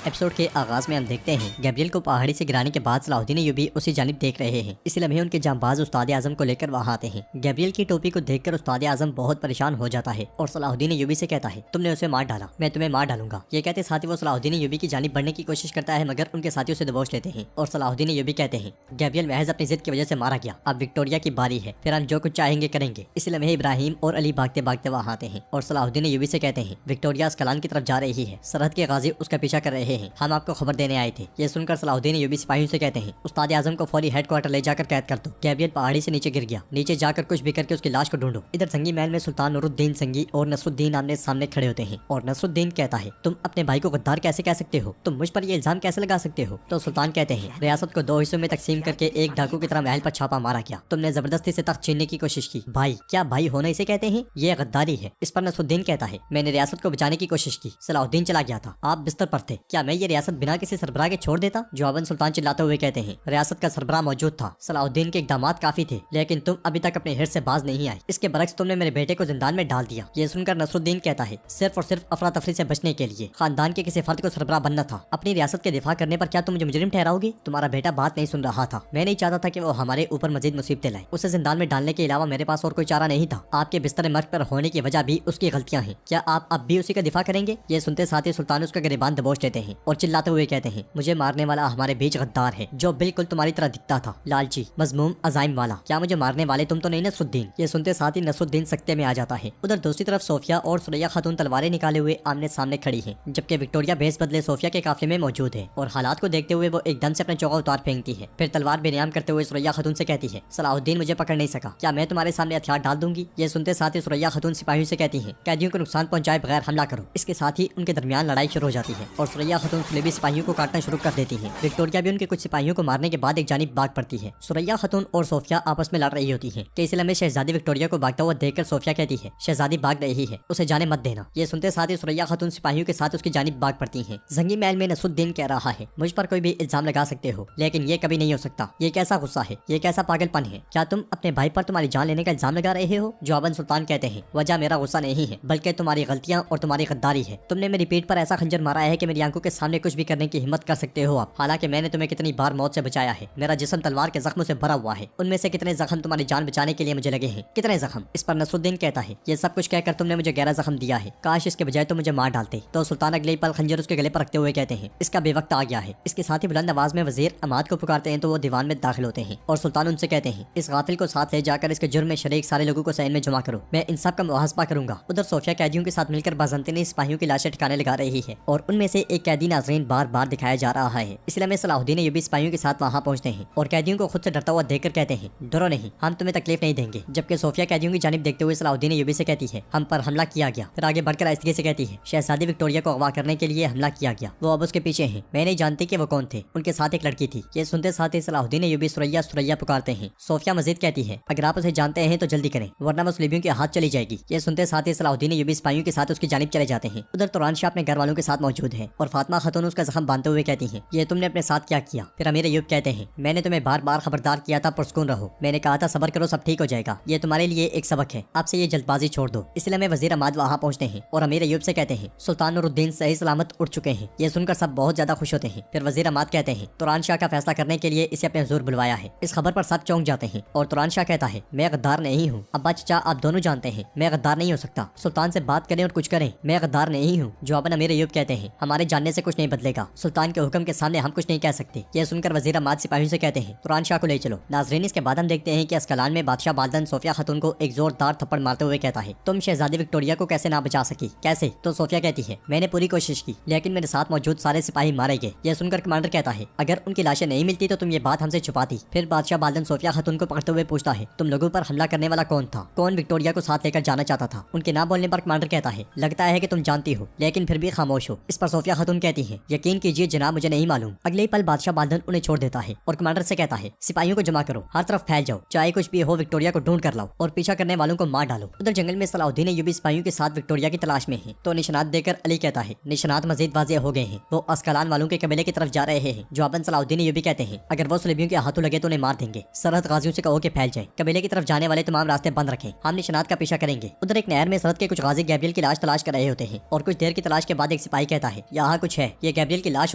Episode کے آغاز میں ہم دیکھتے ہیں گیبریل کو پہاڑی سے گرانے کے بعد صلاح الدین ایوبی اسی جانب دیکھ رہے ہیں۔ اسی لمحے ان کے جانباز استاد اعظم کو لے کر وہاں آتے ہیں۔ گیبریل کی ٹوپی کو دیکھ کر استاد اعظم بہت پریشان ہو جاتا ہے اور صلاح الدین ایوبی سے کہتا ہے تم نے اسے مار ڈالا، میں تمہیں مار ڈالوں گا۔ یہ کہتے ساتھ ہی وہ صلاح الدین ایوبی کی جانب بڑھنے کی کوشش کرتا ہے مگر ان کے ساتھی اسے دبوچ لیتے ہیں اور صلاح الدین ایوبی کہتے ہیں گیبریل محض اپنی ضد کی وجہ سے مارا گیا، اب وکٹوریا کی باری ہے، پھر ہم جو کچھ چاہیں گے کریں گے۔ اسی لمحے ابراہیم اور علی بھاگتے بھاگتے وہاں آتے ہیں اور صلاح الدین ایوبی سے کہتے ہیں وکٹوریا اسکلان کی طرف جا رہی ہے، سرحد کے غازی اس کا پیچھا کر رہے ہیں، ہم آپ کو خبر دینے آئے تھے۔ یہ سن کر صلاح الدین ایوبی سپاہیوں سے کہتے ہیں استاد اعظم کو فوری ہیڈ کوارٹر لے جا کر قید کر دو۔ گیبریل پہاڑی سے نیچے گر گیا، نیچے جا کر کچھ بھی کر کے اس کی لاش کو ڈھونڈو۔ ادھر سنگی محل میں سلطان نور الدین سنگی اور نصر الدین آمنے سامنے کھڑے ہوتے ہیں اور نصر الدین کہتا ہے تم اپنے بھائی کو غدار کیسے کہہ سکتے ہو، تم مجھ پر یہ الزام کیسے لگا سکتے ہو؟ تو سلطان کہتے ہیں ریاست کو 2 حصوں میں تقسیم کر کے ایک ڈاکو کی طرح محل پر چھاپا مارا گیا، تم نے زبردستی سے تخت چھیننے کی کوشش کی۔ بھائی، کیا بھائی ہونا اسے کہتے ہیں؟ یہ غداری ہے۔ اس پر نصر الدین کہتا ہے میں نے ریاست کو بچانے کی کوشش کی، صلاح الدین چلا گیا تھا، آپ بستر پر تھے، کیا میں یہ ریاست بنا کسی سربراہ کے چھوڑ دیتا؟ جواباً سلطان چلاتے ہوئے کہتے ہیں ریاست کا سربراہ موجود تھا، صلاح الدین کے اقدامات کافی تھے، لیکن تم ابھی تک اپنے حرص سے باز نہیں آئے، اس کے برعکس تم نے میرے بیٹے کو زندان میں ڈال دیا۔ یہ سن کر نصر الدین کہتا ہے صرف اور صرف افراتفری سے بچنے کے لیے خاندان کے کسی فرد کو سربراہ بننا تھا، اپنی ریاست کے دفاع کرنے پر کیا تم مجھے مجرم ٹھہراؤ گے؟ تمہارا بیٹا بات نہیں سن رہا تھا، میں نہیں چاہتا تھا کہ وہ ہمارے اوپر مزید مصیبتیں لائے، اسے زندان میں ڈالنے کے علاوہ میرے پاس اور کوئی چارہ نہیں تھا، آپ کے بستر مرگ پر ہونے کی وجہ بھی اس کی غلطیاں ہیں، کیا آپ اب بھی اسی کا دفاع کریں گے؟ یہ سنتے ساتھ ہی سلطان اس کا گریبان دبوچ لیتے ہیں اور چلاتے ہوئے کہتے ہیں مجھے مارنے والا ہمارے بیچ غدار ہے جو بالکل تمہاری طرح دکھتا تھا، لالچی، مذموم، عزائم والا، کیا مجھے مارنے والے تم تو نہیں نصر الدین؟ یہ سنتے ساتھ ہی نصر الدین سکتے میں آ جاتا ہے۔ ادھر دوسری طرف صوفیہ اور سریا خاتون تلواریں نکالے ہوئے آمنے سامنے کھڑی ہیں، جبکہ وکٹوریا بھیس بدلے صوفیہ کے قافلے میں موجود ہے اور حالات کو دیکھتے ہوئے وہ ایک دم سے اپنا چوغا اتار پھینکتی ہے، پھر تلوار بے نیام کرتے ہوئے سریا خاتون سے کہتی ہے صلاح الدین مجھے پکڑ نہیں سکا، کیا میں تمہارے سامنے ہتھیار ڈال دوں گی؟ یہ سنتے ساتھ ہی سریا خاتون سپاہیوں سے کہتی ہیں قیدیوں کو نقصان پہنچائے بغیر حملہ کرو۔ اس کے ساتھ ہی ان کے درمیان لڑائی شروع ہو جاتی ہے اور سریا خاتون صلیبی سپاہیوں کو کاٹنا شروع کر دیتی ہیں۔ وکٹوریا بھی ان کے کچھ سپاہیوں کو مارنے کے بعد ایک جانب بھاگ پڑتی ہے۔ سریا خاتون اور صوفیہ آپس میں لڑ رہی ہوتی ہیں کہ اس لمحے شہزادی وکٹوریا کو بھاگتا ہوا دیکھ کر صوفیہ کہتی ہے شہزادی بھاگ رہی ہے، اسے جانے مت دینا۔ یہ سنتے ساتھ ہی سریا خاتون سپاہیوں کے ساتھ اس کی جانب بھاگ پڑتی ہیں۔ زنگی محل میں نصر الدین کہہ رہا ہے مجھ پر کوئی بھی الزام لگا سکتے ہو لیکن یہ کبھی نہیں ہو سکتا، یہ کیسا غصہ ہے، یہ کیسا پاگل پن ہے، کیا تم اپنے بھائی پر تمہاری جان لینے کا الزام لگا رہے ہو؟ جواباً سلطان کہتے ہیں وجہ میرا غصہ نہیں ہے بلکہ تمہاری غلطیاں اور تمہاری غداری ہے، تم نے میری پیٹھ پر ایسا خنجر مارا ہے کہ میری آنکھوں کے سامنے کچھ بھی کرنے کی ہمت کر سکتے ہو آپ، حالانکہ میں نے تمہیں کتنی بار موت سے بچایا ہے، میرا جسم تلوار کے زخموں سے بھرا ہوا ہے، ان میں سے کتنے زخم تمہاری جان بچانے کے لیے مجھے لگے ہیں، کتنے زخم؟ اس پر نصر الدین کہتا ہے یہ سب کچھ کہہ کر تم نے مجھے گہرا زخم دیا ہے، کاش اس کے بجائے تو مجھے مار ڈالتے۔ تو سلطان اگلے پل خنجر اس کے گلے پر رکھتے ہوئے کہتے ہیں اس کا بے وقت آ گیا ہے۔ اس کے ساتھ ہی بلند آواز میں وزیر عماد کو پکارتے ہیں تو وہ دیوان میں داخل ہوتے ہیں اور سلطان ان سے کہتے ہیں اس غافل کو ساتھ لے جا کر اس کے جرم میں شریک سارے لوگوں کو صحن میں جمع کرو، میں ان سب کا محاسبہ کروں گا۔ ادھر صوفیہ قیدیوں کے ساتھ مل کر بازنطینی سپاہیوں کی لاشیں ٹھکانے لگا رہی ہے اور ان میں سے ایک قیدی ناظرین بار بار دکھایا جا رہا ہے۔ اس لیے صلاح الدین ایوبی سپاہیوں کے ساتھ وہاں پہنچتے ہیں اور قیدیوں کو خود سے ڈرتا ہوا دیکھ کر کہتے ہیں ڈرو نہیں، ہم تمہیں تکلیف نہیں دیں گے، جبکہ صوفیہ قیدیوں کی جانب دیکھتے ہوئے صلاح الدین ایوبی سے کہتی ہے ہم پر حملہ کیا گیا، پھر آگے بڑھ کر آہستگی سے کہتی ہے شہزادی وکٹوریا کو اغوا کرنے کے لیے حملہ کیا گیا، وہ اب اس کے پیچھے ہیں، میں نہیں جانتی کہ وہ کون تھے، ان کے ساتھ ایک لڑکی تھی۔ یہ سنتے ساتھ ہی صلاح الدین ایوبی سریا سریا پکارتے ہیں۔ صوفیہ مزید کہتی ہے اگر آپ اسے جانتے ہیں تو جلدی کریں ورنہ وہ صلیبیوں کے ہاتھ چلی جائے گی۔ یہ سنتے ساتھ ہی صلاح الدین ایوبی سپاہیوں کے ساتھ اس کی جانب چلے جاتے ہیں۔ ادھر توران شاہ اپنے گھر والوں کے ساتھ موجود ہے اور فاطمہ خاتون اس کا زخم باندھتے ہوئے کہتی ہیں یہ تم نے اپنے ساتھ کیا کیا؟ پھر امیر ایوب کہتے ہیں میں نے تمہیں بار بار خبردار کیا تھا پرسکون رہو، میں نے کہا تھا صبر کرو سب ٹھیک ہو جائے گا، یہ تمہارے لیے ایک سبق ہے، آپ سے یہ جلد بازی چھوڑ دو۔ اس لیے وزیر عماد وہاں پہنچتے ہیں اور امیر ایوب سے کہتے ہیں سلطان نور الدین صحیح سلامت اٹھ چکے ہیں۔ یہ سن کر سب بہت زیادہ خوش ہوتے ہیں۔ پھر وزیر عماد کہتے ہیں توران شاہ کا فیصلہ کرنے کے لیے اسے اپنے حضور بلوایا ہے۔ اس خبر پر سب چونک جاتے ہیں اور توران شاہ کہتا ہے میں غدار نہیں ہوں، ابا چچا آپ دونوں جانتے ہیں میں غدار نہیں ہو سکتا، سلطان سے بات کریں اور کچھ کریں، میں غدار نہیں ہوں۔ جواباً امیر ایوب کہتے ہیں ہمارے جاننے سے کچھ نہیں بدلے گا، سلطان کے حکم کے سامنے ہم کچھ نہیں کہہ سکتے۔ یہ سن کر وزیر عماد سپاہیوں سے کہتے ہیں توران شاہ کو لے چلو۔ ناظرین اس کے بعد ہم دیکھتے ہیں کہ اسکلان میں بادشاہ بالدن صوفیہ خاتون کو ایک زوردار تھپڑ مارتے ہوئے کہتا ہے تم شہزادی وکٹوریا کو کیسے نہ بچا سکی؟ کیسے؟ تو صوفیہ کہتی ہے میں نے پوری کوشش کی لیکن میرے ساتھ موجود سارے سپاہی مارے گئے۔ یہ سن کر کمانڈر کہتا ہے اگر ان کی لاشیں نہیں ملتی تو تم یہ بات ہم سے چھپاتی۔ پھر بادشاہ بالدن صوفیہ خاتون کو پکڑتے ہوئے پوچھتا ہے تم لوگوں پر حملہ کرنے والا کون تھا؟ کون وکٹوریا کو ساتھ لے کر جانا چاہتا تھا؟ ان کے نہ بولنے پر کمانڈر کہتا ہے لگتا ہے کہ تم جانتی ہو لیکن پھر بھی خاموش ہو۔ اس پر صوفیہ خاتون کہتی ہے یقین کیجیے جناب مجھے نہیں معلوم۔ اگلے پل بادشاہ بالدن انہیں چھوڑ دیتا ہے اور کمانڈر سے کہتا ہے سپاہیوں کو جمع کرو، ہر طرف پھیل جاؤ، چاہے کچھ بھی ہو وکٹوریا کو ڈھونڈ کر لاؤ اور پیچھا کرنے والوں کو مار ڈالو۔ ادھر جنگل میں صلاح الدین ایوبی سپاہیوں کے ساتھ وکٹوریا کی تلاش میں ہیں تو نشانات دے کر علی کہتا ہے نشانات مزید واضح ہو گئے ہیں، وہ اسکلان والوں کے قبیلے کی طرف جا رہے ہیں۔ جواباً صلاح الدین ایوبی کہتے ہیں اگر وہ صلیبیوں کے ہاتھوں لگے تو انہیں مار دیں گے، سرحد غازیوں سے کہو کہ پھیل جائیں، قبیلے کی طرف جانے والے تمام راستے بند رکھیں، ہم نشانات کا پیچھا کریں گے۔ ادھر ایک نہر میں سرحد کے کچھ غازی گیبریل کی لاش تلاش کر رہے ہوتے ہیں اور کچھ دیر کی تلاش کے بعد ایک سپاہی کہتا ہے یہاں کچھ कुछ है, ये गैब्रियल की लाश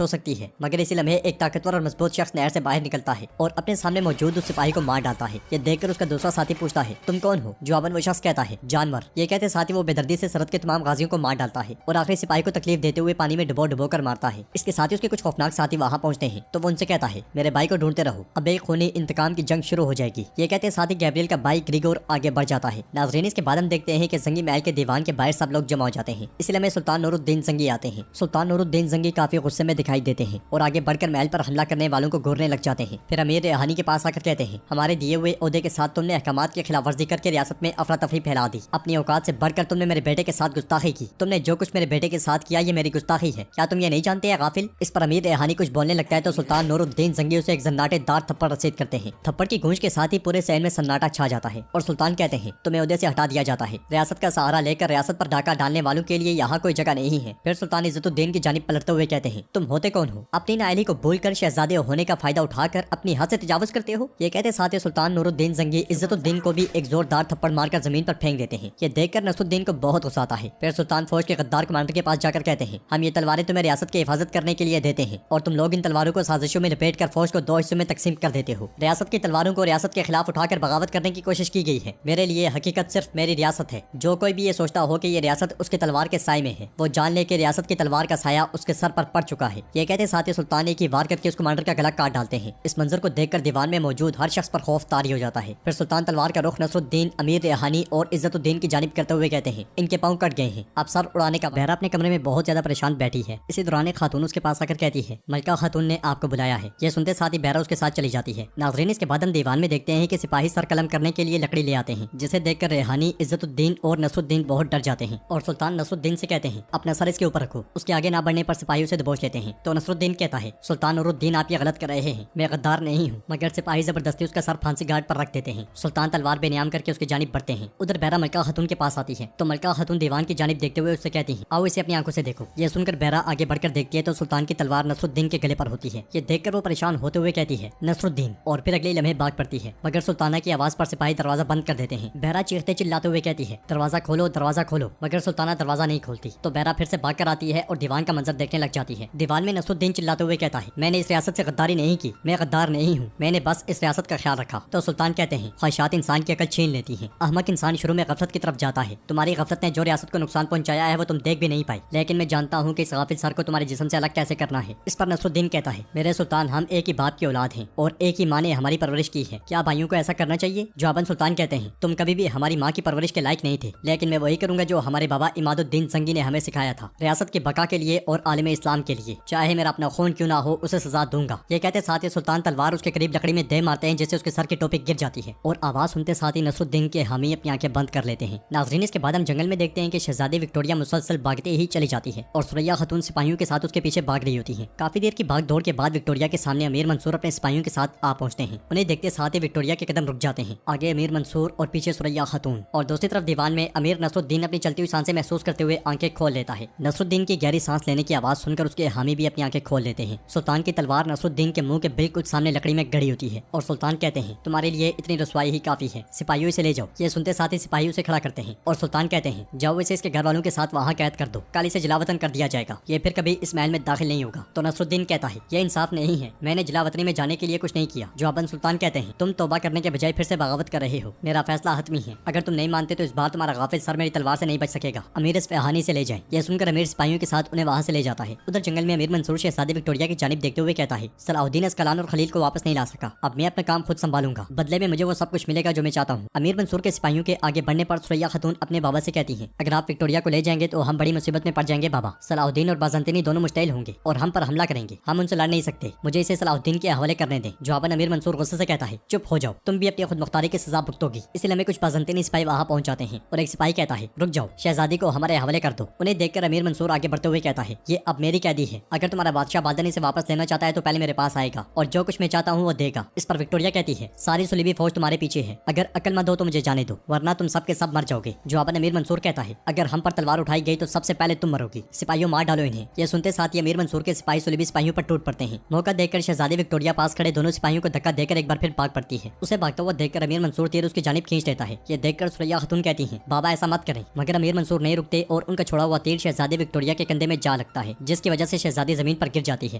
हो सकती है। मगर इसी लम्हे एक ताकतवर और मजबूत शख्स नहर से बाहर निकलता है और अपने सामने मौजूद उस सिपाही को मार डालता है। ये देखकर उसका दूसरा साथी पूछता है, तुम कौन हो? जवाबन वो शख्स कहता है, जानवर। ये कहते साथ ही वो बेदर्दी से सरहद के तमाम गाजियों को मार डालता है और आखिरी सिपाही को तकलीफ देते हुए पानी में डुबो कर मारता है। इसके साथ ही उसके कुछ खौफनाक साथी वहाँ पहुँचते हैं तो वो उनसे कहता है, मेरे भाई को ढूंढते रहो, अब एक खूनी इंतकाम की जंग शुरू हो जाएगी। ये कहते साथ ही गैब्रियल का भाई ग्रिगोर आगे बढ़ जाता है। नाज़रीन, इसके बाद हम देखते हैं कि जंगी महल के दीवान के बाहर सब लोग जमा हो जाते हैं। इसलिए में सुल्तान नूरुद्दीन जंगी आते हैं। सुल्तान नूरुद्दीन जंगी काफी गुस्से में दिखाई देते हैं और आगे बढ़कर महल पर हमला करने वालों को घूरने लग जाते हैं। फिर अमीर रेहानी के पास आकर कहते हैं, हमारे दिए हुए ओहदे के साथ तुमने अहकामात की खिलाफ वर्जी करके रियासत में अफरा तफरी फैला दी। अपनी औकात से बढ़कर तुमने मेरे बेटे के साथ गुस्ताखी की। तुमने जो कुछ मेरे बेटे के साथ किया ये मेरी गुस्ताखी है, क्या तुम ये नहीं जानते हैं गाफिल? इस पर अमीर रेहानी कुछ बोलने लगता है तो सुल्तान नूरुद्दीन जंगी उसे एक जन्नाटेदार थप्पड़ रसीद करते हैं। थप्पड़ की गूंज के साथ ही पूरे शहर में सन्नाटा छा जाता है और सुल्तान कहते हैं, तुम्हें ओहदे से हटा दिया जाता है। रियासत का सहारा लेकर रियासत पर डाका डालने वालों के लिए यहाँ कोई जगह नहीं है। फिर सुल्तान इज्जतुद्दीन की जानिब पलटते हुए कहते हैं, तुम होते कौन हो? अपनी नाअहली को भूलकर शहजादे होने का फायदा उठाकर अपनी हद से तजावुज करते हो। ये कहते साथ ही सुल्तान नूरुद्दीन जंगी इज्जतुद्दीन को भी एक जोरदार थप्पड़ मारकर जमीन पर फेंक देते हैं। ये देखकर नसरुद्दीन को बहुत गुस्सा आता है। फिर सुल्तान फौज के गद्दार कमांडर के पास जाकर कहते हैं, हम ये तलवारें तुम्हें रियासत की हिफाजत करने के लिए देते हैं और तुम लोग इन तलवारों को साजिशों में लपेट कर फौज को दो हिस्सों में तकसीम कर देते हो। रियासत की तलवारों को रियासत के खिलाफ उठाकर बगावत करने की कोशिश की गई है। मेरे लिए हकीकत सिर्फ मेरी रियासत है। जो कोई भी ये सोचता हो कि ये रियासत उसके तलवार के साए में है, वो जान ले कि रियासत की तलवार का साया उसके सर पर पड़ चुका है। ये कहते साथ ही सुल्तान एक ही वार करके उस कमांडर का गला काट डालते हैं। इस मंजर को देखकर दीवान में मौजूद हर शख्स पर खौफ तारी हो जाता है। फिर सुल्तान तलवार का रुख नसरुद्दीन, अमीर रेहानी और इज्जतुद्दीन की जानिब करते हुए कहते हैं, इनके पाँव कट गए हैं, अब सर उड़ाने का। बहरा अपने कमरे में बहुत ज्यादा परेशान बैठी है। इसी दौरान एक खातून उसके पास आकर कहती है, मलका खातून ने आपको बुलाया है। ये सुनते साथ ही बहरा उसके साथ चली जाती है। नाज़रीन, इसके बाद हम दीवान में देखते हैं कि सिपाही सर कलम करने के लिए लकड़ी ले आते हैं, जिसे देखकर रेहानी, इज्जतुद्दीन और नसरुद्दीन बहुत डर जाते हैं और सुल्तान नसरुद्दीन से कहते हैं, अपना सर इसके ऊपर रखो। उसके आगे ना बढ़ने पर सिपाही उसे दबोच लेते हैं। तो नसरुद्दीन कहता है, सुल्तान नूरुद्दीन आप ये गलत कर रहे हैं, मैं गद्दार नहीं हूँ। मगर सिपाही जबरदस्ती उसका सर फांसी घाट पर रख देते हैं। सुल्तान तलवार बेनियाम करके उसकी जानिब बढ़ते हैं। उधर बहरा मलका खातून के पास आती है तो मलका खातून दीवान की जानिब देखते हुए उससे कहती है, आओ इसे अपनी आंखों से देखो। ये सुनकर बहरा आगे बढ़कर देखती है तो सुल्तान की तलवार नसरुद्दीन के गले पर होती है। ये देखकर वो परेशान होते हुए कहती है, नसरुद्दीन, और फिर अगले लम्हे भाग पड़ती है। मगर सुल्ताना की आवाज पर सिपाही दरवाजा बंद कर देते हैं। बहरा चीखते चिल्लाते हुए कहती है, दरवाजा खोलो, दरवाजा खोलो। मगर सुल्ताना दरवाजा नहीं खोलती तो बहरा फिर से भाग कर आती है और दीवान का मंजर देखने लग जाती है। दीवान में नसरुद्दीन चिल्लाते हुए कहता है, मैंने इस रियासत से गद्दारी नहीं की, मैं गद्दार नहीं हूँ, मैंने बस इस रियासत का ख्याल रखा। तो सुल्तान कहते हैं, ख्वाहिशात इंसान की अकल छीन लेती है। अहमक इंसान शुरू में गफलत की तरफ जाता है। तुम्हारी गफलत ने जो रियासत को नुकसान पहुंचाया है वो तुम देख भी नहीं पाई, लेकिन मैं जानता हूँ कि इस गाफिल सर को तुम्हारे जिस्म से अलग कैसे करना है। इस पर नसरुद्दीन कहता है, मेरे सुल्तान, हम एक ही बाप की औलाद हैं और एक ही माँ ने हमारी परवरिश की है, क्या भाइयों को ऐसा करना चाहिए? जवाबन सुल्तान कहते हैं, तुम कभी भी हमारी माँ की परवरिश के लायक नहीं थे, लेकिन मैं वही करूंगा जो हमारे बाबा इमादुद्दीन जंगी ने हमें सिखाया था, रियासत की बका के लिए और आलम इस्लाम के लिए, चाहे मेरा अपना खून क्यों ना हो, उसे सजा दूंगा। ये कहते साथ ही सुल्तान तलवार उसके करीब लकड़ी में दे मारते हैं, जिससे उसके सर की टोपी गिर जाती है और आवाज सुनते साथ ही नसरुद्दीन के हामी अपनी आंखें बंद कर लेते हैं। नाज़रीन, इसके बाद हम जंगल में देखते हैं कि शहजादी विक्टोरिया मुसलसल भागते ही चली जाती है और सुरैया खातून सिपाहियों के साथ उसके पीछे भाग रही होती है। काफी देर की भाग दौड़ के बाद विक्टोरिया के सामने अमीर मंसूर अपने सिपाहियों के साथ आ पहुंचते हैं। उन्हें देखते साथ ही विक्टोरिया के कदम रुक जाते हैं। आगे अमीर मंसूर और पीछे सुरैया खातून और दूसरी तरफ दीवान में अमीर नसरुद्दीन अपनी चलती हुई सांसें महसूस करते हुए आंखें खोल लेता है। नसरुद्दीन की गहरी सांस लेने की आवाज सुनकर उसके हामी भी अपनी आंखें खोल लेते हैं। सुल्तान की तलवार नसरुद्दीन के मुंह के बिल्कुल सामने लकड़ी में गड़ी होती है और सुल्तान कहते हैं, तुम्हारे लिए इतनी रसवाई ही काफी है, सिपाहियों इसे ले जाओ। ये सुनते साथ ही सिपाही उसे खड़ा करते हैं और सुल्तान कहते हैं, जाओ इसे इसके घर वालों के साथ वहाँ कैद कर दो, कल इसे जलावतन कर दिया जाएगा, ये फिर कभी इस महल में दाखिल नहीं होगा। तो नसरुद्दीन कहता है, ये इंसाफ नहीं है, मैंने जलावतनी में जाने के लिए कुछ नहीं किया। जवाबन सुल्तान कहते हैं, तुम तौबा करने के बजाय फिर से बगावत कर रहे हो, मेरा फैसला हतमी है, अगर तुम नहीं मानते तो इस बार तुम्हारा गाफिल सर मेरी तलवार से नहीं बच सकेगा। अमीर इस्फहानी से ले जाए। यह सुनकर अमीर सिपाहियों के साथ उन्हें वहाँ से ले जाता है। उधर जंगल में अमीर मंसूर शहजादी विक्टोरिया की जानिब देखते हुए कहता है, सलाहुद्दीन अस्कलान और खलील को वापस नहीं ला सका, अब मैं अपना काम खुद संभालूंगा, बदले में मुझे वो सब कुछ मिलेगा जो मैं चाहता हूँ। अमीर मंसूर के सिपाहियों के आगे बढ़ने पर सुरैया खातून अपने बाबा से कहती है, अगर आप विक्टोरिया को ले जाएंगे तो हम बड़ी मुसीबत में पड़ जाएंगे बाबा, सलाहुद्दीन और बाज़ंतीनी दोनों मुश्तैल होंगे और हम पर हमला करेंगे, हम उनसे लड़ नहीं सकते, मुझे इसे सलाहुद्दीन के हवाले करने दें। जवाबन अमीर मंसूर गुस्से से कहता है, चुप हो जाओ, तुम भी अपनी खुद मुख्तारी की सजा भुगतोगी। इसलिए हमें कुछ बाज़ंतीनी सिपाही वहाँ पहुंच जाते हैं और एक सिपाही कहता है, रुक जाओ, शहजादी को हमारे हवाले कर दो। उन्हें देखकर अमीर मंसूर आगे बढ़ते हुए कहता है, ये अब मेरी कैदी है, अगर तुम्हारा बादशाह बादनी से वापस लेना चाहता है तो पहले मेरे पास आएगा और जो कुछ मैं चाहता हूँ वो देगा। इस पर विक्टोरिया कहती है, सारी सुलीबी फौज तुम्हारे पीछे है, अगर अक्लमंद हो तो मुझे जाने दो, वरना तुम सब के सब मर जाओगे। जवाबन अमीर मंसूर कहता है, अगर हम पर तलवार उठाई गई तो सबसे पहले तुम मरोगी, सिपाहियों मार डालो इन्हें। यह सुनते साथ ही अमीर मंसूर के सिपाही सुलीबी सिपाहियों पर टूट पड़ते हैं। मौका देखकर शहजादी विक्टोरिया पास खड़े दोनों सिपाहियों को धक्का देकर एक बार फिर भाग पड़ती है। उसे भागता हुआ देखकर अमीर मंसूर तीर उसकी जानिब खींच लेता है। ये देखकर सुरैया खातून कहती है, बाबा ऐसा मत करें, मगर अमीर मंसूर नहीं रुकते और उनका छोड़ा हुआ तीर शहजादी विक्टोरिया के कंधे में जा लगता है। ہوتا ہے جس کی وجہ سے شہزادی زمین پر گر جاتی ہے۔